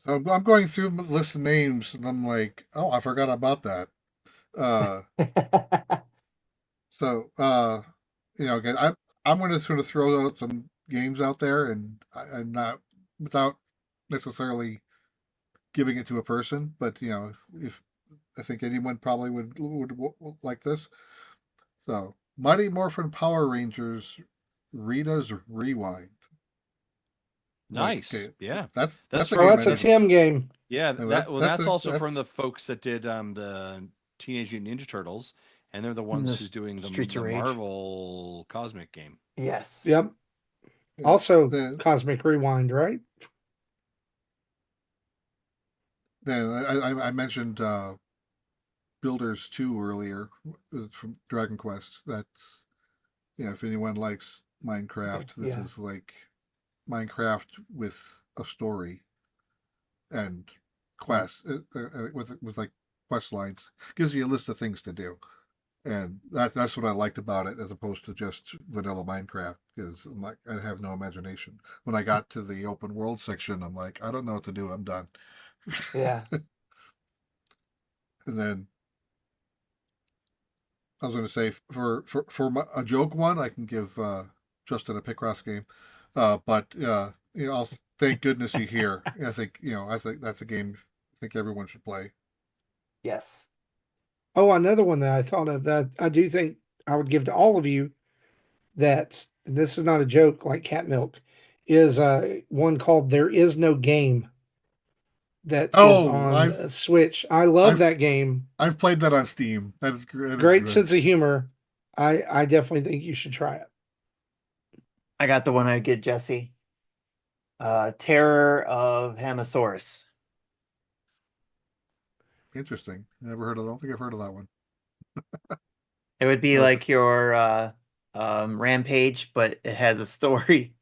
So I'm going through the list of names, and I'm like, oh, I forgot about that. Uh, so again, I'm going to sort of throw out some games out there, and I'm not without necessarily giving it to a person, but if I think anyone probably would like this. So, Mighty Morphin Power Rangers, Rita's Rewind. Nice. Okay, Yeah. that's a Oh, game. that's a Tim game. Yeah, No, that's also from that's the folks that did the Teenage Mutant Ninja Turtles, and they're the ones the who's doing Streets the of Rage. Marvel Cosmic game. Yes. Yep. yeah, Also, then Cosmic Rewind, right? then I mentioned Builders 2 earlier from Dragon Quest. That's if anyone likes Minecraft, this Yeah. is like Minecraft with a story and quests with like quest lines. Gives you a list of things to do, and that's what I liked about it as opposed to just vanilla Minecraft. Because I'm like, I have no imagination. When I got to the open world section, I'm like, I don't know what to do. I'm done. Yeah. And then I was going to say a joke one, I can give Justin a Picross game, but I'll thank goodness you're here. I think that's a game I think everyone should play. Yes. Oh, another one that I thought of that I do think I would give to all of you that, and this is not a joke like cat milk, is one called There Is No Game that is Oh, on Switch. I love I've that game. I've played that on Steam. That is great. That is Great good. sense of humor. I definitely think you should try it. I got the one I get Jesse. Terror of Hamasaurus. Interesting. Never heard of. I don't think I've heard of that one. It would be Uh, like your Rampage, but it has a story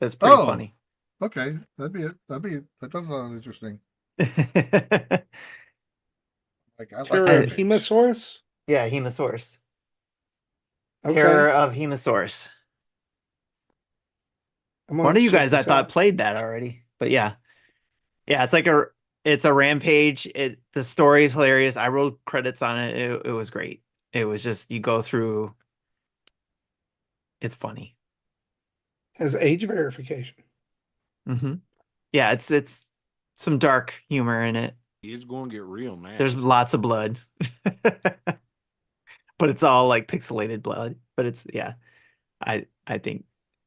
that's pretty oh, funny. okay. That'd be it. That does sound interesting. Like I like Terror of Rampage. Hemosaurus? Yeah, Hemosaurus. Okay. Terror of Hemosaurus. I'm gonna One of you check guys I this thought out. played that already. But yeah. Yeah, it's a Rampage. The story is hilarious. I wrote credits on it. It was great. It was just you go through, it's funny. Has age verification. Hmm. Yeah, it's some dark humor in it. It's going to get real now. There's lots of blood. But it's all like pixelated blood. But it's yeah. I think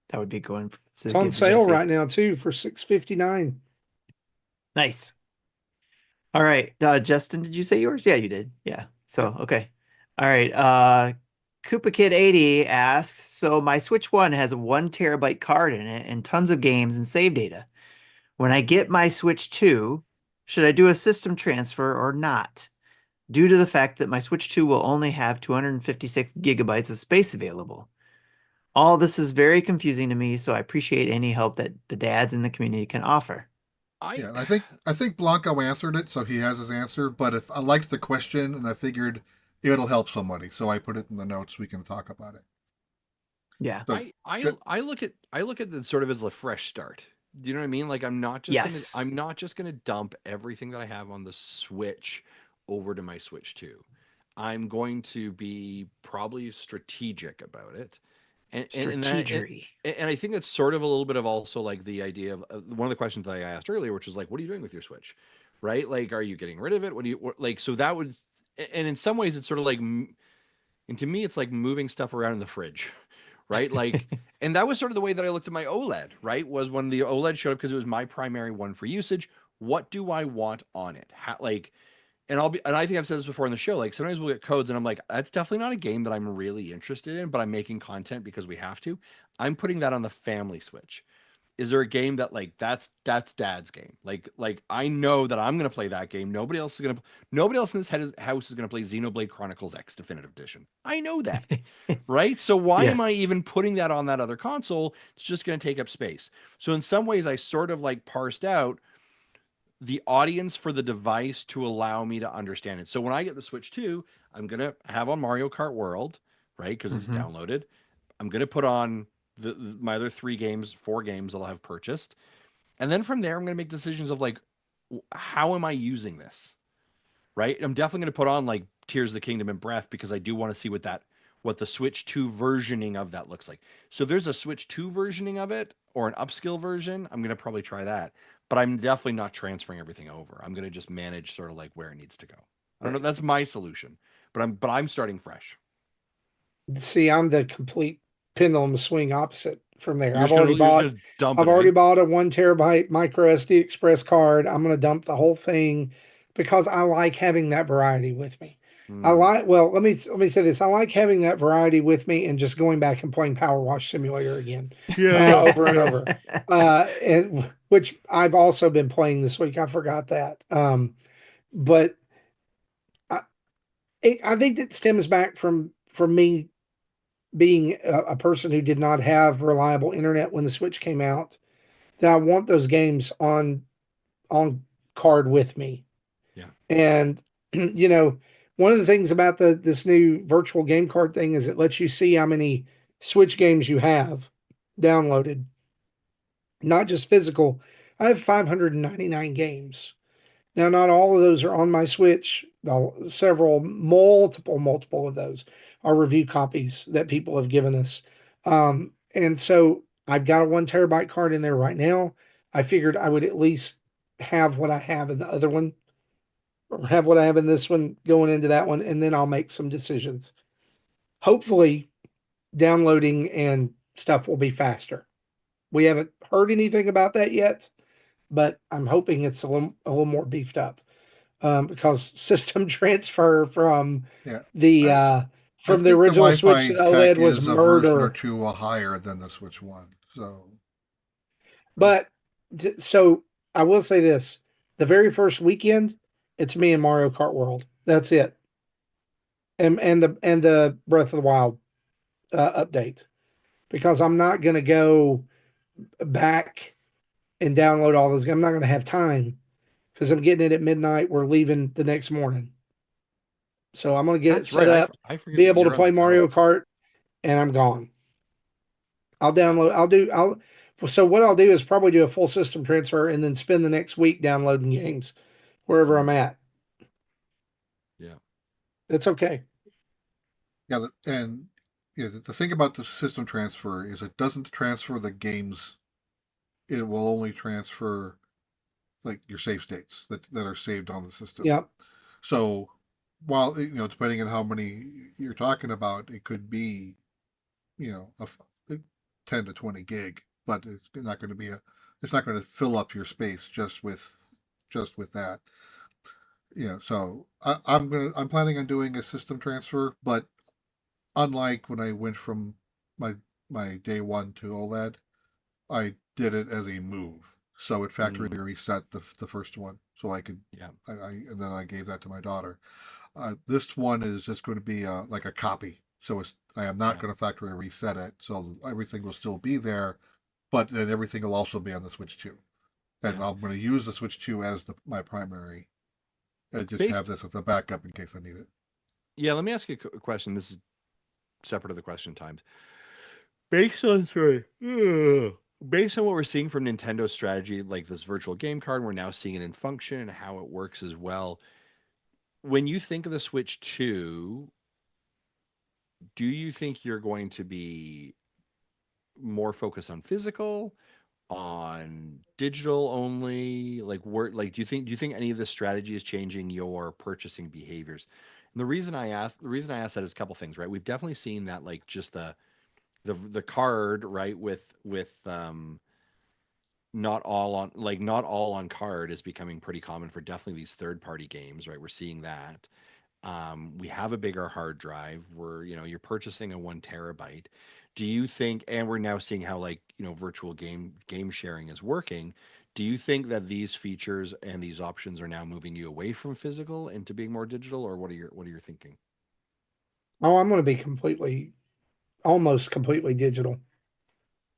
that would be going to It's on give to sale Jesse. right now too for $6.59. Nice. All right. Justin, did you say yours? Yeah, you did. Yeah. So okay. All right. Koopa Kid 80 asks, so my Switch 1 has a 1 TB card in it and tons of games and save data. When I get my Switch 2, should I do a system transfer or not? Due to the fact that my Switch 2 will only have 256 gigabytes of space available. All this is very confusing to me, so I appreciate any help that the dads in the community can offer. Yeah, and I think Blanco answered it, so he has his answer. But if I liked the question and I figured it'll help somebody, so I put it in the notes. We can talk about it. Yeah. So, I look at it sort of as a fresh start. Do you know what I mean? Like Yes. I'm not just gonna dump everything that I have on the Switch over to my Switch 2. I'm going to be probably strategic about it. Strategery. And I think that's sort of a little bit of also like the idea of one of the questions that I asked earlier, which is like, what are you doing with your Switch? Right? Like, are you getting rid of it? Like, so that would, and in some ways it's sort of like, and to me, it's like moving stuff around in the fridge, right? Like, and that was sort of the way that I looked at my OLED, right? Was when the OLED showed up because it was my primary one for usage. What do I want on it? And I think I've said this before in the show. Like sometimes we'll get codes, and I'm like, that's definitely not a game that I'm really interested in, but I'm making content because we have to. I'm putting that on the family Switch. Is there a game that like that's dad's game? Like I know that I'm gonna play that game. Nobody else in this house is gonna play Xenoblade Chronicles X Definitive Edition. I know that, right? So why am I Yes. even putting that on that other console? It's just gonna take up space. So in some ways, I sort of like parsed out the audience for the device to allow me to understand it. So when I get the Switch 2, I'm going to have on Mario Kart World, right? Because it's Mhm. downloaded. I'm going to put on my other 4 games that I'll have purchased. And then from there, I'm going to make decisions of like, how am I using this? Right? I'm definitely going to put on like Tears of the Kingdom and Breath because I do want to see what the Switch 2 versioning of that looks like. So if there's a Switch 2 versioning of it or an upscale version, I'm going to probably try that. But I'm definitely not transferring everything over. I'm going to just manage sort of like where it needs to go. I don't know. Right. That's my solution. But I'm starting fresh. See, I'm the complete pendulum swing opposite from there. You're just gonna dump I've it, already eh? bought a 1 TB micro SD Express card. I'm gonna dump the whole thing because I like having that variety with me. Hmm. Well, let me say this. I like having that variety with me and just going back and playing Power Wash Simulator again, Yeah. over and over. And which I've also been playing this week. I forgot that. But I, I think that stems back from me being a person who did not have reliable internet when the Switch came out, that I want those games on card with me. Yeah. And one of the things about the this new virtual game card thing is it lets you see how many Switch games you have downloaded, not just physical. I have 599 games. Now, not all of those are on my Switch several, multiple of those are review copies that people have given us. And so I've got a 1 terabyte card in there right now. I figured I would at least have what I have in the other one, or have what I have in this one going into that one, and then I'll make some decisions. Hopefully, downloading and stuff will be faster. We haven't heard anything about that yet, but I'm hoping it's a little more beefed up, because system transfer Yeah. the I, uh, I from the think the original Switch to Wi-Fi the tech OLED was is a version or murder. two higher than the Switch One. So But so I will say this: the very first weekend, it's me and Mario Kart World. That's it, and the Breath of the Wild update, because I'm not going to go back and download all those. I'm not going to have time because I'm getting it at midnight. We're leaving the next morning. So I'm going to get it That's set right. up, I forget be that able to you're on play the Mario go. Kart, and I'm gone. I'll Yeah. download, so what I'll do is probably do a full system transfer and then spend the next week downloading games wherever I'm at. Yeah. It's okay. yeah, and yeah, the thing about the system transfer is it doesn't transfer the games. It will only transfer like your save states that are saved on the system. Yeah. So while depending on how many you're talking about, it could be a 10 to 20 gig, but it's not going to fill up your space just with that. So I'm planning on doing a system transfer, but unlike when I went from my my day one to OLED, I did it as a move. So it factory Mm, reset the first one, so I could yeah. and then I gave that to my daughter. This one is just going to be like a copy, so I am not Yeah. going to factory reset it, so everything will still be there, but then everything will also be on the Switch 2, and Yeah. I'm going to use the Switch 2 as my primary, and just have Based. this as a backup in case I need it. Yeah. Let me ask you a question. This is separate of the question times. Based on sorry. Based on what we're seeing from Nintendo's strategy, like this virtual game card, we're now seeing it in function and how it works as well. When you think of the Switch 2, do you think you're going to be more focused on physical, on digital only? Like where do you think any of this strategy is changing your purchasing behaviors? And the reason I asked that is a couple things, right? We've definitely seen that like just the card, right, with not all on card is becoming pretty common for definitely these third party games, right? We're seeing that. We have a bigger hard drive where, you're purchasing a 1 terabyte. Do you think, and we're now seeing how like, virtual game sharing is working. Do you think that these features and these options are now moving you away from physical into being more digital, or what are your thinking? Oh, I'm going to be almost completely digital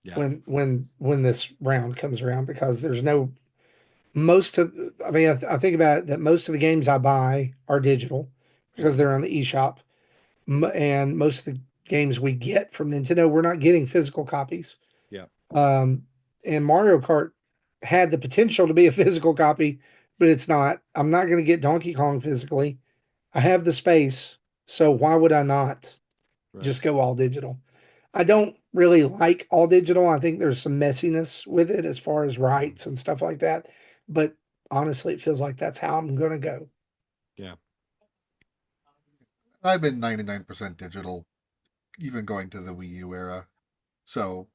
Yeah. when this round comes around, because there's no most of. I mean, I think about it, that most of the games I buy are digital because Mhm. they're on the eShop, and most of the games we get from Nintendo, we're not getting physical copies. Yeah. Um, and Mario Kart had the potential to be a physical copy, but it's not. I'm not going to get Donkey Kong physically. I have the space, so why would I not Right. just go all digital? I don't really like all digital. I think there's some messiness with it as far as Mhm. rights and stuff like that. But honestly, it feels like that's how I'm going to go. Yeah. I've been 99% digital, even going to the Wii U era, so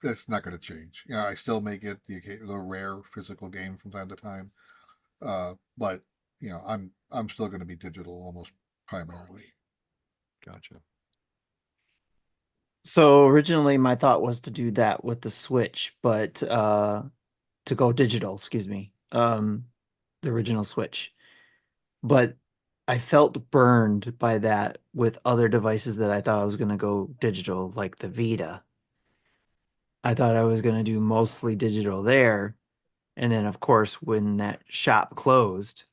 that's not going to change. I still may get the rare physical game from time to time, but I'm still going to be digital almost primarily. Gotcha. So originally my thought was to do that with the Switch, but to go digital, excuse me. The original Switch. But I felt burned by that with other devices that I thought I was going to go digital, like the Vita. I thought I was going to do mostly digital there. And then, of course, when that shop closed,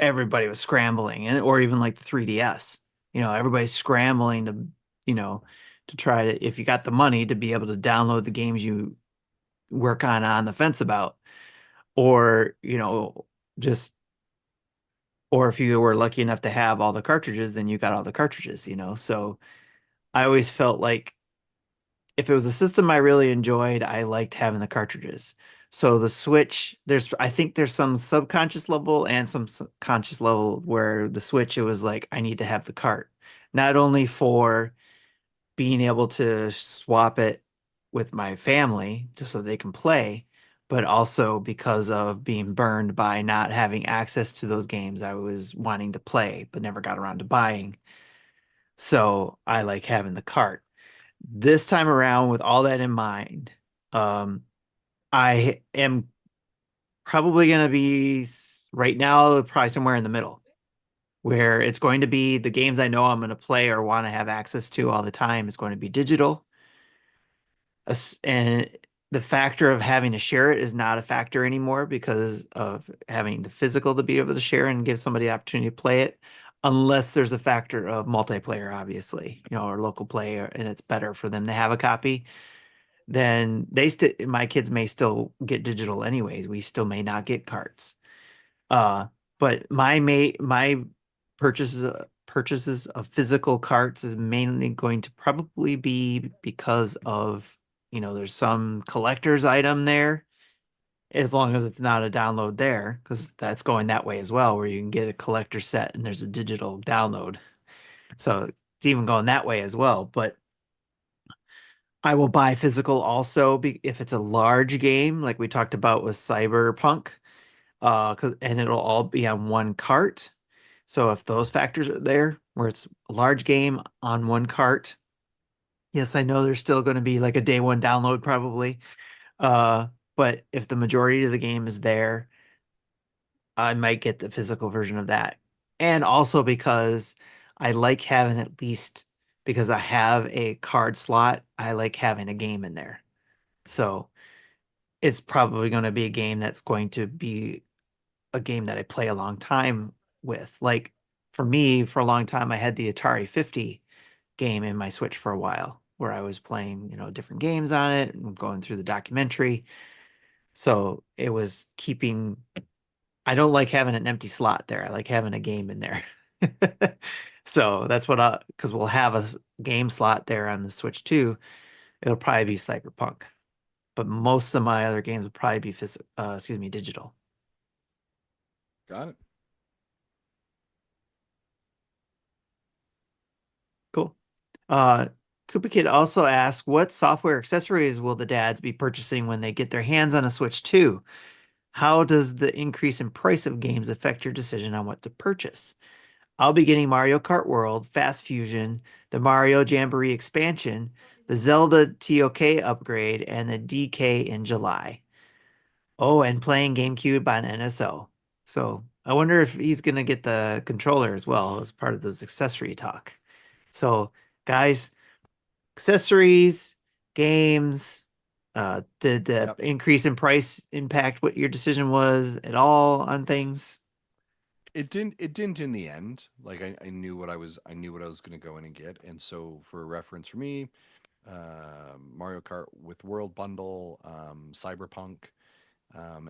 everybody was scrambling, and or even like the 3DS. Everybody's scrambling to, you know, to try to, if you got the money, to be able to download the games you were kind of on the fence about, or just Or if you were lucky enough to have all the cartridges, then you got all the cartridges, So I always felt like if it was a system I really enjoyed, I liked having the cartridges. So the Switch, I think there's some subconscious level and some conscious level where the Switch, it was like, I need to have the cart. Not only for being able to swap it with my family just so they can play, but also because of being burned by not having access to those games I was wanting to play, but never got around to buying. So I like having the cart. This time around, with all that in mind, I am probably going to be right now, probably somewhere in the middle, where it's going to be the games I know I'm going to play or want to have access to all the time is going to be digital. And the factor of having to share it is not a factor anymore because of having the physical to be able to share and give somebody the opportunity to play it, unless there's a factor of multiplayer, obviously, or local play, and it's better for them to have a copy. Then my kids may still get digital anyways. We still may not get carts. But my purchases of physical carts is mainly going to probably be because of, there's some collector's item there, as long as it's not a download there, because that's going that way as well, where you can get a collector set and there's a digital download. So it's even going that way as well. But I will buy physical also if it's a large game, like we talked about with Cyberpunk, and it'll all be on one cart. So if those factors are there, where it's a large game on one cart, yes, I know there's still going to be like a day one download probably. But if the majority of the game is there, I might get the physical version of that. And also because I like having at least, because I have a card slot, I like having a game in there. So it's probably going to be a game that's going to be a game that I play a long time with. Like for me, for a long time, I had the Atari 50 game in my Switch for a while where I was playing, different games on it and going through the documentary. So it was I don't like having an empty slot there. I like having a game in there. So that's because we'll have a game slot there on the Switch too. It'll probably be Cyberpunk, but most of my other games will probably be digital. Got it. Cool. Koopa Kid also asks, what software accessories will the dads be purchasing when they get their hands on a Switch 2? How does the increase in price of games affect your decision on what to purchase? I'll be getting Mario Kart World, Fast Fusion, the Mario Jamboree expansion, the Zelda TOK upgrade, and the DK in July. Oh, and playing GameCube on NSO. So I wonder if he's going to get the controller as well as part of those accessory talk. So, guys, accessories, games, did the Yep. increase in price impact what your decision was at all on things? It didn't in the end. Like I knew what I knew what I was going to go in and get. And so for a reference for me, Mario Kart with World Bundle, Cyberpunk,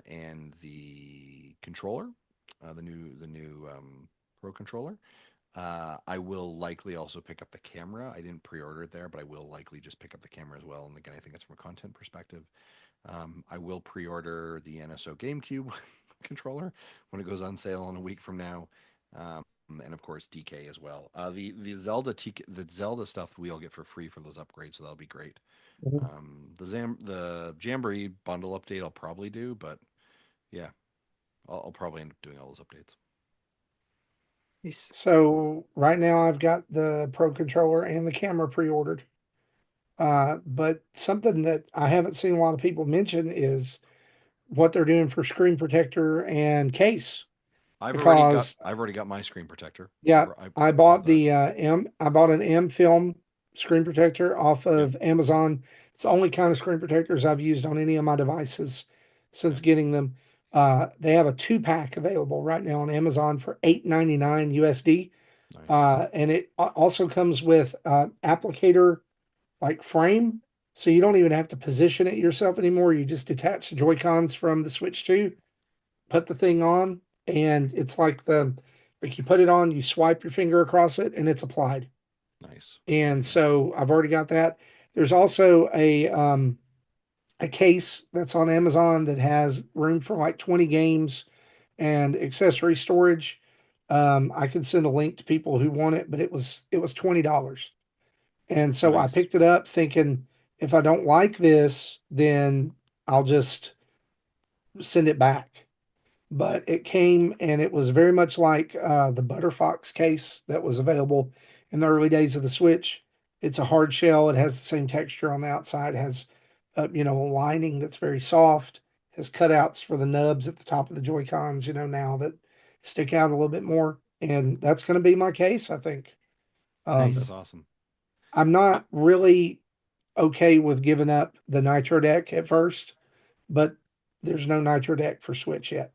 and the controller, the new Pro controller. I will likely also pick up the camera. I didn't pre-order it there, but I will likely just pick up the camera as well. And again, I think that's from a content perspective. I will pre-order the NSO GameCube controller when it goes on sale in a week from now, and of course DK as well. The Zelda stuff we'll get for free for those upgrades, so that'll be great. Mhm. The Jamboree bundle update I'll probably do, but yeah, I'll probably end up doing all those updates. Nice. So right now I've got the Pro controller and the camera pre-ordered. But something that I haven't seen a lot of people mention is what they're doing for screen protector and case. Because I've already got my screen protector. yeah, I I bought bought that. I bought an M film screen protector off Yeah, of Amazon. It's the only kind of screen protectors I've used on any of my devices yeah, since getting them. They have a 2-pack available right now on Amazon for $8.99 USD. nice. And it also comes with applicator like frame, so you don't even have to position it yourself anymore. You just detach the Joy Cons from the Switch 2, put the thing on, and it's like Like you put it on, you swipe your finger across it, and it's applied. Nice. And so I've already got that. There's also a case that's on Amazon that has room for like 20 games and accessory storage. I can send a link to people who want it, but it was $20. And so I Nice. picked it up thinking if I don't like this, then I'll just send it back. But it came and it was very much like the Butterfox case that was available in the early days of the Switch. It's a hard shell. It has the same texture on the outside. It has, a lining that's very soft. Has cutouts for the nubs at the top of the Joy Cons. Now that stick out a little bit more, and that's going to be my case. I think. That's Nice. awesome. I'm Uh, not really okay with giving up the Nitro deck at first, but there's no Nitro deck for Switch yet.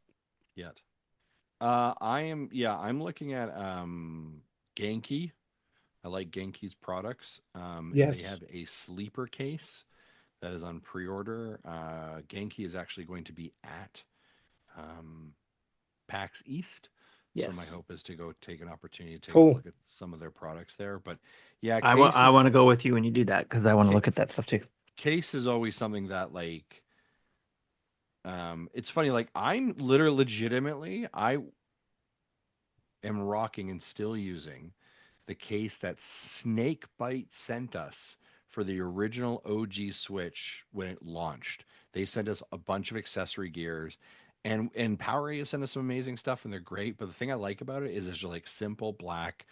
Yet. I'm looking at Genki. I like Genki's products. And they Yes. have a sleeper case that is on pre-order. Genki is actually going to be at um, PAX East. So my Yes. hope is to go take an opportunity to take a Cool. look at some of their products there. But yeah, I want to go with you when you do that because I want to ca- look at that stuff too. case is always something that like it's funny, like I'm literally legitimately I am rocking and still using the case that Snakebite sent us for the original OG Switch when it launched. They sent us a bunch of accessory gears, and PowerA has sent us some amazing stuff, and they're great. But the thing I like about it is it's just like simple black.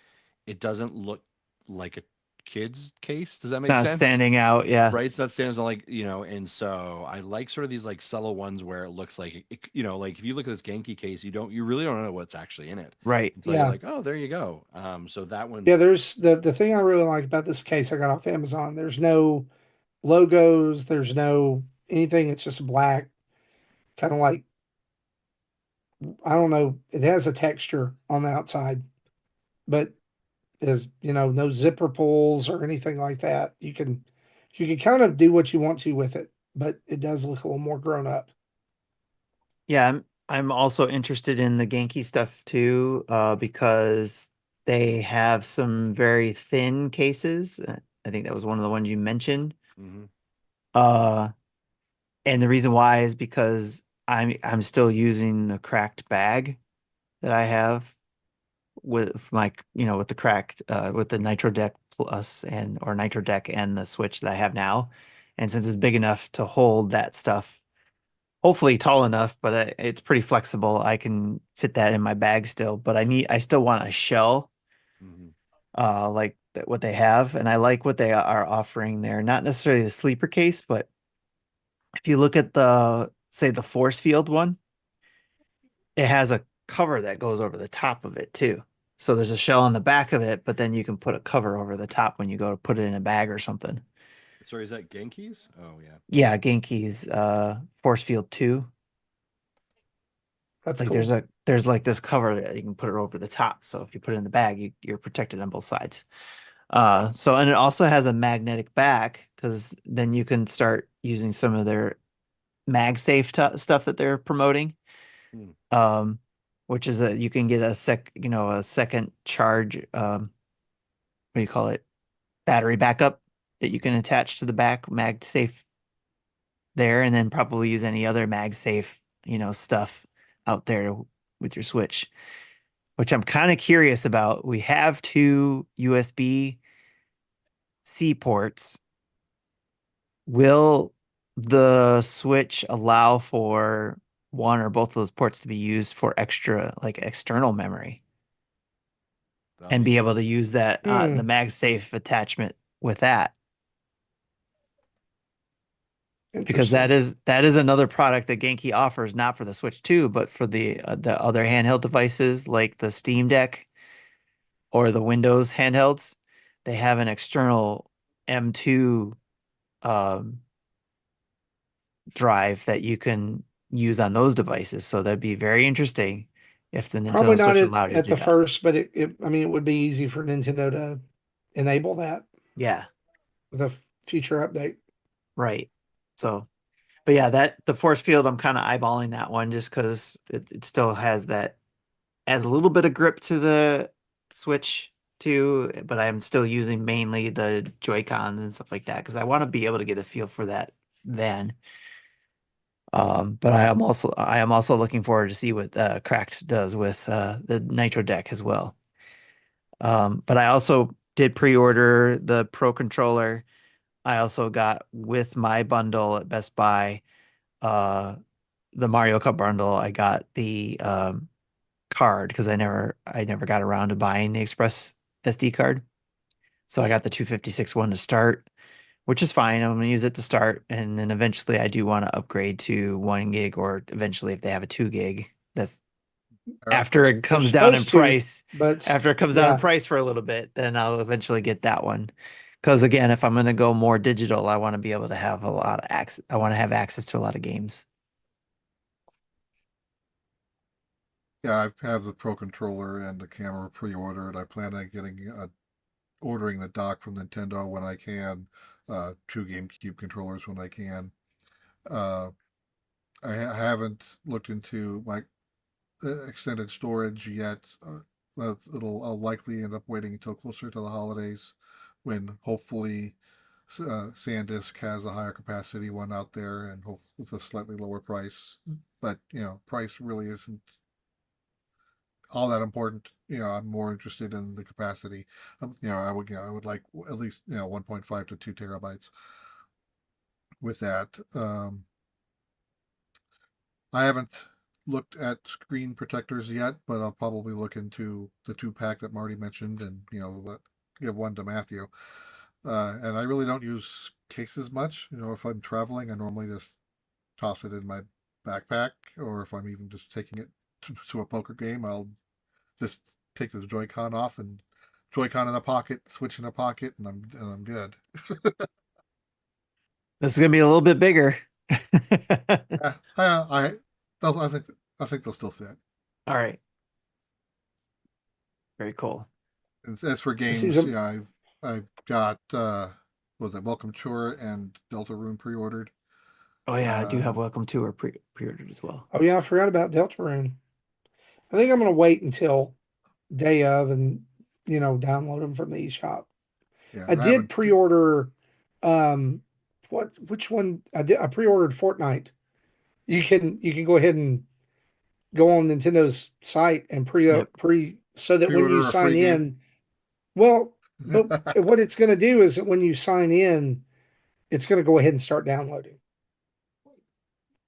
It doesn't look like a kid's case. Does that It's make not sense? standing out. Yeah. Right, so that stands on like and so I like sort of these like subtle ones where it looks like like if you look at this Genki case, you really don't know what's actually in it Right. until you're Yeah. like, oh, there you go. So that Yeah, one's there's the thing I really like about this case I got off Amazon. There's no logos, there's no anything. It's just black, kind of like I don't know. It has a texture on the outside, but is no zipper pulls or anything like that. You can kind of do what you want to with it, but it does look a little more grown up. Yeah, I'm also interested in the Genki stuff too, because they have some very thin cases. I think that was one of the ones you mentioned. hmm Uh, and the reason why is because I'm still using the cracked bag that I have with my, with the cracked with the Nitro Deck Plus and or Nitro Deck and the Switch that I have now. And since it's big enough to hold that stuff, hopefully tall enough, but it's pretty flexible. I can fit that in my bag still, but I still want a shell, hmm like what they have, and I like what they are offering there. Not necessarily the sleeper case, but if you look at say the force field one, it has a cover that goes over the top of it too. So there's a shell on the back of it, but then you can put a cover over the top when you go to put it in a bag or something. Sorry, is that Genki's? Oh yeah. Yeah, Genki's force field 2. That's Like cool. there's like this cover that you can put it over the top. So if you put it in the bag, you're protected on both sides. And it also has a magnetic back because then you can start using some of their MagSafe stuff that they're promoting. Hmm. Um, which is you can get a second charge, what do you call it? Battery backup that you can attach to the back MagSafe there, and then probably use any other MagSafe, stuff out there with your Switch, which I'm kind of curious about. We have two USB-C ports. Will the Switch allow for one or both of those ports to be used for extra, like external memory, That'll and be be able interesting. to use that the Hmm. MagSafe attachment with that? Because Interesting. that is another product that Genki offers, not for the Switch 2, but for the other handheld devices like the Steam Deck or the Windows handhelds. They have an external M2 um, drive that you can use on those devices. So that'd be very interesting if the Probably Nintendo not Switch at, allowed you to at do the that. first, but I mean, it would be easy for Nintendo to enable that Yeah, with a future update. right. So, but yeah, that the force field, I'm kind of eyeballing that one just because it still has that adds a little bit of grip to the Switch too, but I'm still using mainly the Joy-Cons and stuff like that because I want to be able to get a feel for that then. But I am also looking forward to see what Cracked does with the Nitro deck as well. But I also did pre-order the Pro controller. I also got with my bundle at Best Buy, uh, the Mario Kart bundle. I got the card because I never got around to buying the Express SD card. So I got the 256 one to start, which is fine. I'm gonna use it to start, and then eventually I do want to upgrade to 1 gig, or eventually if they have a 2 gig. That's after it They're comes down in supposed to, price. but After it comes down in yeah, price for a little bit, then I'll eventually get that one. Because again, if I'm gonna go more digital, I want to be able to have a lot of access. I want to have access to a lot of games. Yeah, I have the Pro controller and the camera pre-ordered. I plan on ordering the dock from Nintendo when I can. Two GameCube controllers when I can. Uh, I haven't looked into my extended storage yet. I'll likely end up waiting until closer to the holidays, when hopefully SanDisk has a higher capacity one out there, and hope with a slightly lower price. But price really isn't all that important. I'm more interested in the capacity. I would like at least 1.5 to 2 terabytes with that. I haven't looked at screen protectors yet, but I'll probably look into the 2-pack that Marty mentioned, and give one to Matthew. And I really don't use cases much. If I'm traveling, I normally just toss it in my backpack, or if I'm even just taking it to a poker game, I'll just take the Joy-Con off and Joy-Con in the pocket, Switch in the pocket, and I'm good. This is gonna be a little bit bigger. Yeah, I think they'll still fit. All right. Very cool. And as for this is games, I've got was it Welcome Tour and Deltarune pre-ordered. Oh yeah, I do have Um, Welcome to or pre-ordered as well. oh yeah, I forgot about Deltarune. I think I'm gonna wait until day of and download them from the eShop. yeah, I I did haven't. pre-order um which one I pre-ordered Fortnite. You can go ahead and go on Nintendo's site and Yep. pre so that when you Pre-order a sign free game. in, well, but what it's going to do is that when you sign in, it's going to go ahead and start downloading.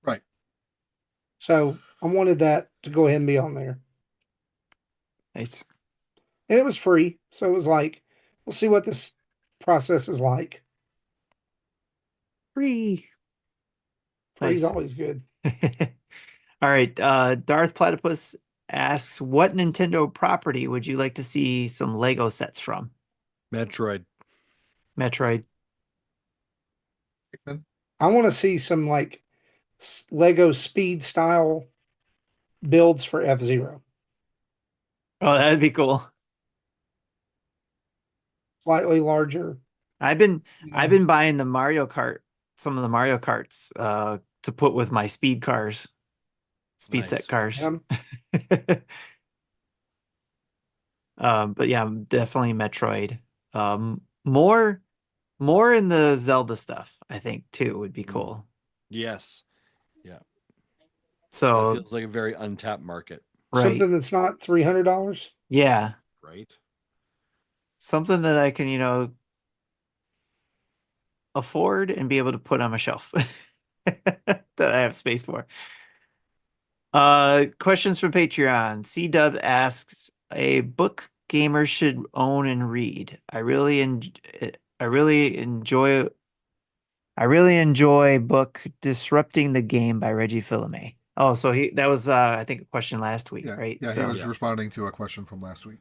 Right. So I wanted that to go ahead and be on there. Nice. And it was free. So it was like, we'll see what this process is like. Free. Free is Nice. always good. All right. Darth Platypus asks, what Nintendo property would you like to see some Lego sets from? Metroid. Metroid. I want to see some like Lego speed style builds for F-Zero. Oh, that'd be cool. Slightly larger. I've been buying the Mario Kart, some of the Mario Karts, to put with my speed cars, speed set Nice. cars. Yeah. But yeah, definitely Metroid. More in the Zelda stuff, I think too would be cool. Yes. Yeah. That So, feels like a very untapped market, right. Something that's not $300. Yeah. right? Something that I can, afford and be able to put on my shelf that I have space for. Questions from Patreon. C-Dub asks, a book gamers should own and read. I really enjoy book Disrupting the Game by Reggie Fils-Aimé. Oh, so that was I think a question last week, Yeah, right? yeah, So he was responding to a question from last week.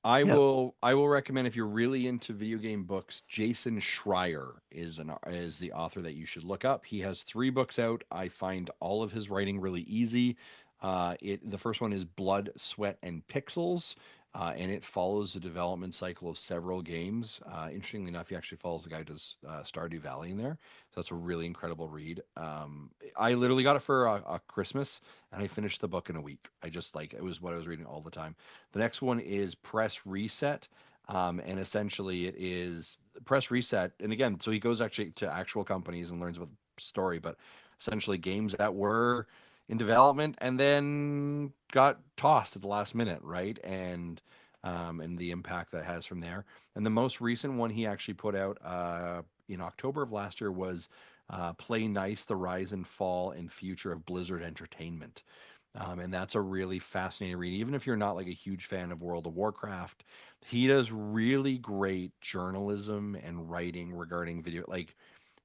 I Yep. will recommend, if you're really into video game books, Jason Schreier is the author that you should look up. He has 3 books out. I find all of his writing really easy. The first one is Blood, Sweat, and Pixels. and it follows the development cycle of several games. Interestingly enough, he actually follows the guy who does Stardew Valley in there. So that's a really incredible read. I literally got it for a Christmas, and I finished the book in a week. I just like it was what I was reading all the time. The next one is Press Reset. And essentially, it is Press Reset. And again, so he goes actually to actual companies and learns about the story, but essentially games that were in development and then got tossed at the last minute, right? And the impact that has from there. And the most recent one he actually put out in October of last year was Play Nice: The Rise and Fall and Future of Blizzard Entertainment. And that's a really fascinating read. Even if you're not like a huge fan of World of Warcraft, he does really great journalism and writing regarding video. Like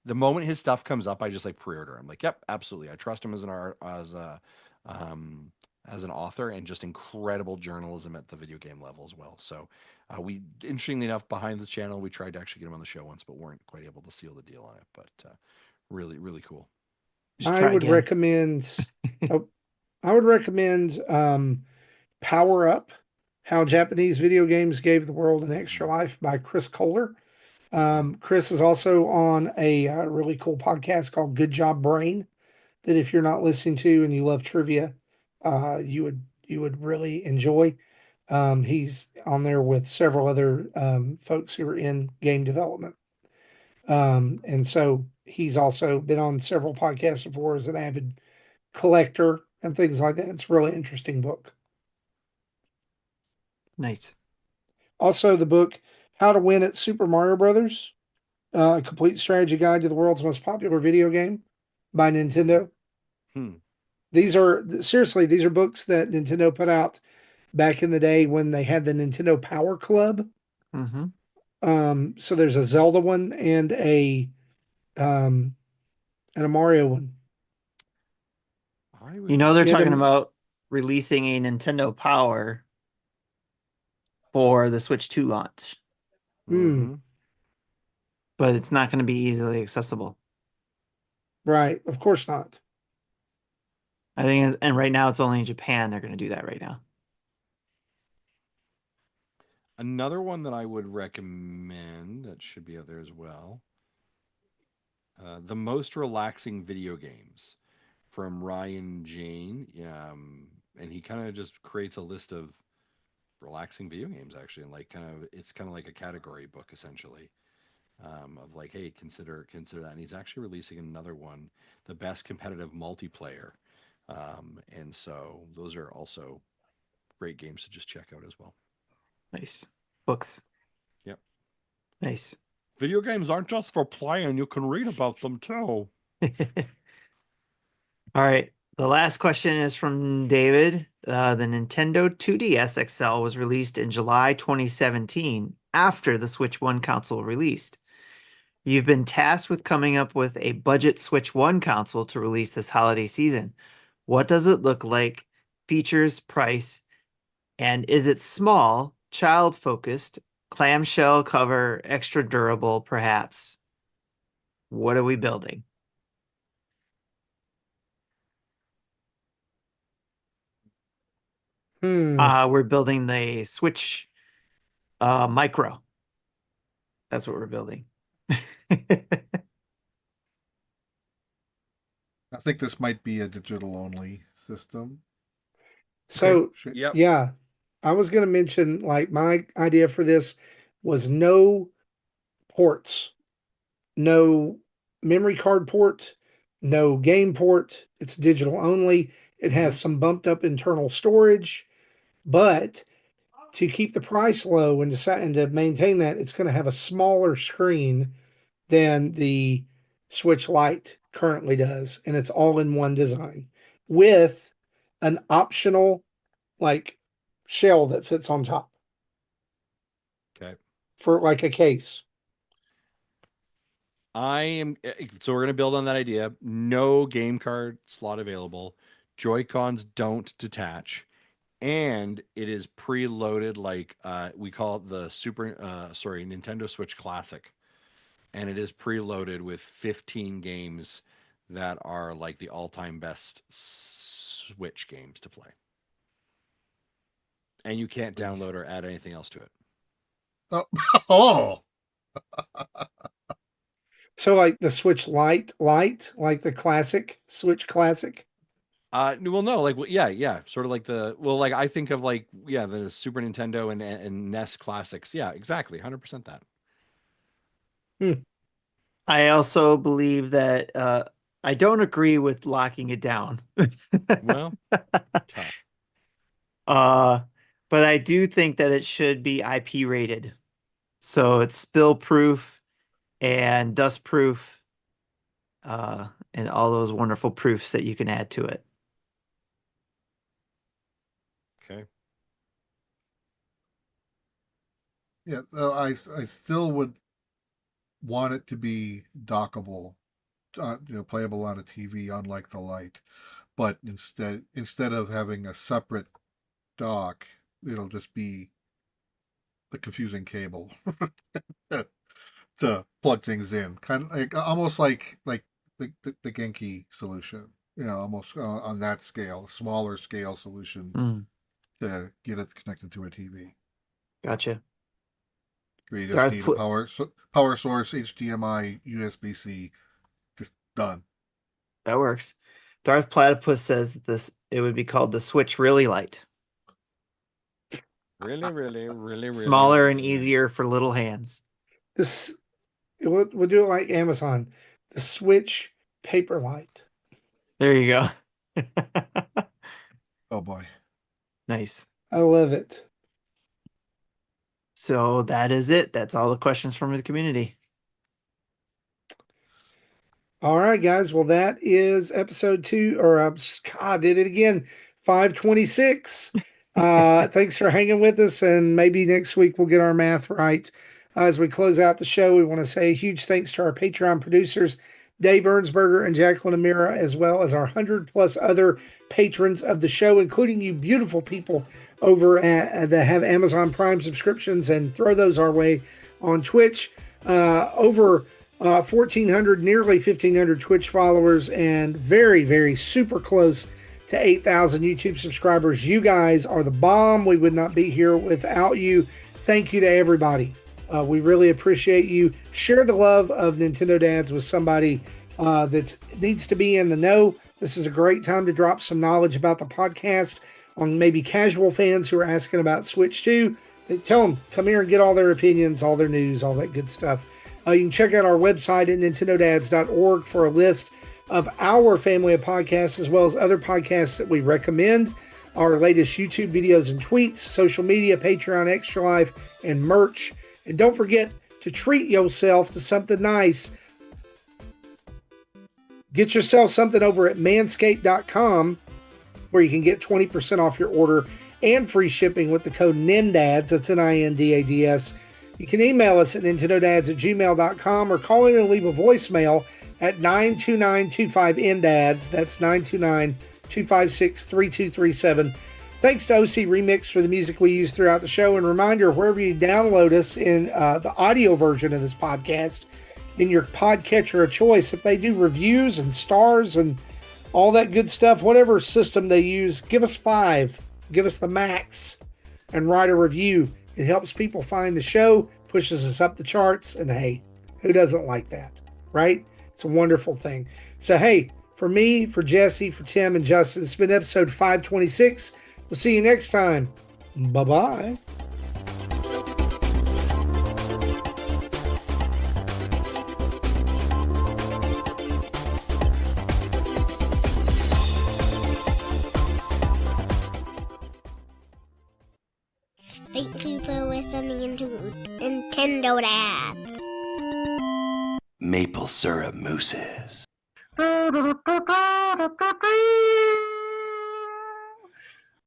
the moment his stuff comes up, I just like pre-order. I'm like, yep, absolutely. I trust him as an art as an author, and just incredible journalism at the video game level as well. So we, interestingly enough, behind the channel, we tried to actually get him on the show once, but weren't quite able to seal the deal on it. But really, really cool. Just I try would again. recommend. Oh, I would recommend Power Up: How Japanese Video Games Gave the World an Extra Life by Chris Kohler. Chris is also on a really cool podcast called Good Job Brain, that if you're not listening to and you love trivia, you would really enjoy. He's on there with several other folks who are in game development. And so he's also been on several podcasts before as an avid collector and things like that. It's a really interesting book. Nice. Also, the book How to Win at Super Mario Brothers, a complete strategy guide to the world's most popular video game by Nintendo. Hmm. These are seriously, these are books that Nintendo put out back in the day when they had the Nintendo Power Club. Mm-hmm. So there's a Zelda one um and a Mario one. I would. You know, they're Yeah, talking about releasing a Nintendo Power for the Switch 2 launch, Hmm, but it's not going to be easily accessible. right. Of course not. I think, and right now it's only in Japan. They're going to do that right now. Another one that I would recommend that should be out there as well. The Most Relaxing Video Games from Ryan Jane. And he kind of just creates a list of relaxing video games actually, and like it's kind of like a category book essentially, of like, hey, consider that. And he's actually releasing another one, the best competitive multiplayer. And so those are also great games to just check out as well. Nice. Books. Yep. Nice. Video games aren't just for playing, you can read about them too. All right. The last question is from David. The Nintendo 2DS XL was released in July 2017 after the Switch 1 console released. You've been tasked with coming up with a budget Switch 1 console to release this holiday season. What does it look like? Features, price, and is it small, child-focused, clamshell cover, extra durable, perhaps? What are we building? We're building the Switch Micro. That's what we're building. I think this might be a digital only system. So, Yep. yeah, I was going to mention like my idea for this was no ports, no memory card port, no game port. It's digital only. It has some bumped up internal storage, but to keep the price low and to maintain that, it's going to have a smaller screen than the Switch Lite currently does, and it's all in one design with an optional like shell that fits on top Okay. for like a case. So we're gonna build on that idea. No game card slot available. Joy Cons don't detach, and it is preloaded like we call it the Nintendo Switch Classic, and it is preloaded with 15 games that are like the all-time best Switch games to play. and you can't download or add anything else to it. Oh. So like the Switch Lite, like the classic Switch Classic. Well, no, like, yeah, sort of like like I think of like, the Super Nintendo and NES classics. Yeah, exactly, 100% that. I also believe that I don't agree with locking it down. Well, tough. But I do think that it should be IP rated. So it's spill proof and dust proof, and all those wonderful proofs that you can add to it. Okay. Yeah, I still would want it to be dockable, playable on a TV, unlike the Lite. But instead of having a separate dock, it'll just be the confusing cable to plug things in, kind of like almost like the Genki solution. Almost on that scale, smaller scale solution to get it connected to a TV. Gotcha. Where you just need a power source, HDMI, USB-C, just done. That works. Darth Platypus says it would be called the Switch Really Light. Really. Smaller and easier for little hands. We'll do it like Amazon, the Switch Paperlight. There you go. Oh boy. Nice. I love it. So that is it. That's all the questions from the community. All right, guys. Well, that is episode 2, or God, did it again. 526. Thanks for hanging with us, and maybe next week we'll get our math right. As we close out the show, we want to say a huge thanks to our Patreon producers, Dave Ernsberger and Jacqueline Amira, as well as our 100+ other patrons of the show, including you beautiful people over that have Amazon Prime subscriptions and throw those our way on Twitch. Over 1,400, nearly 1,500 Twitch followers, and very, very super close to 8,000 YouTube subscribers. You guys are the bomb. We would not be here without you. Thank you to everybody. We really appreciate you. Share the love of Nintendo Dads with somebody that needs to be in the know. This is a great time to drop some knowledge about the podcast on maybe casual fans who are asking about Switch 2. Tell them, come here and get all their opinions, all their news, all that good stuff. You can check out our website at nintendodads.org for a list of our family of podcasts, as well as other podcasts that we recommend, our latest YouTube videos and tweets, social media, Patreon, Extra Life, and merch. And don't forget to treat yourself to something nice. Get yourself something over at manscaped.com, where you can get 20% off your order and free shipping with the code NINDADS. That's NINDADS. You can email us at nintendodads@gmail.com or call in and leave a voicemail at 929-25-NDADS. That's 929-256-3237. Thanks to OC Remix for the music we use throughout the show. And reminder, wherever you download us in the audio version of this podcast, in your podcatcher of choice, if they do reviews and stars and all that good stuff, whatever system they use, give us 5. Give us the max and write a review. It helps people find the show, pushes us up the charts, and hey, who doesn't like that, right? It's a wonderful thing. So hey, for me, for Jesse, for Tim, and Justin, it's been episode 526. We'll see you next time. Bye-bye. Thank you for listening to Nintendo Dads. Maple syrup mousses.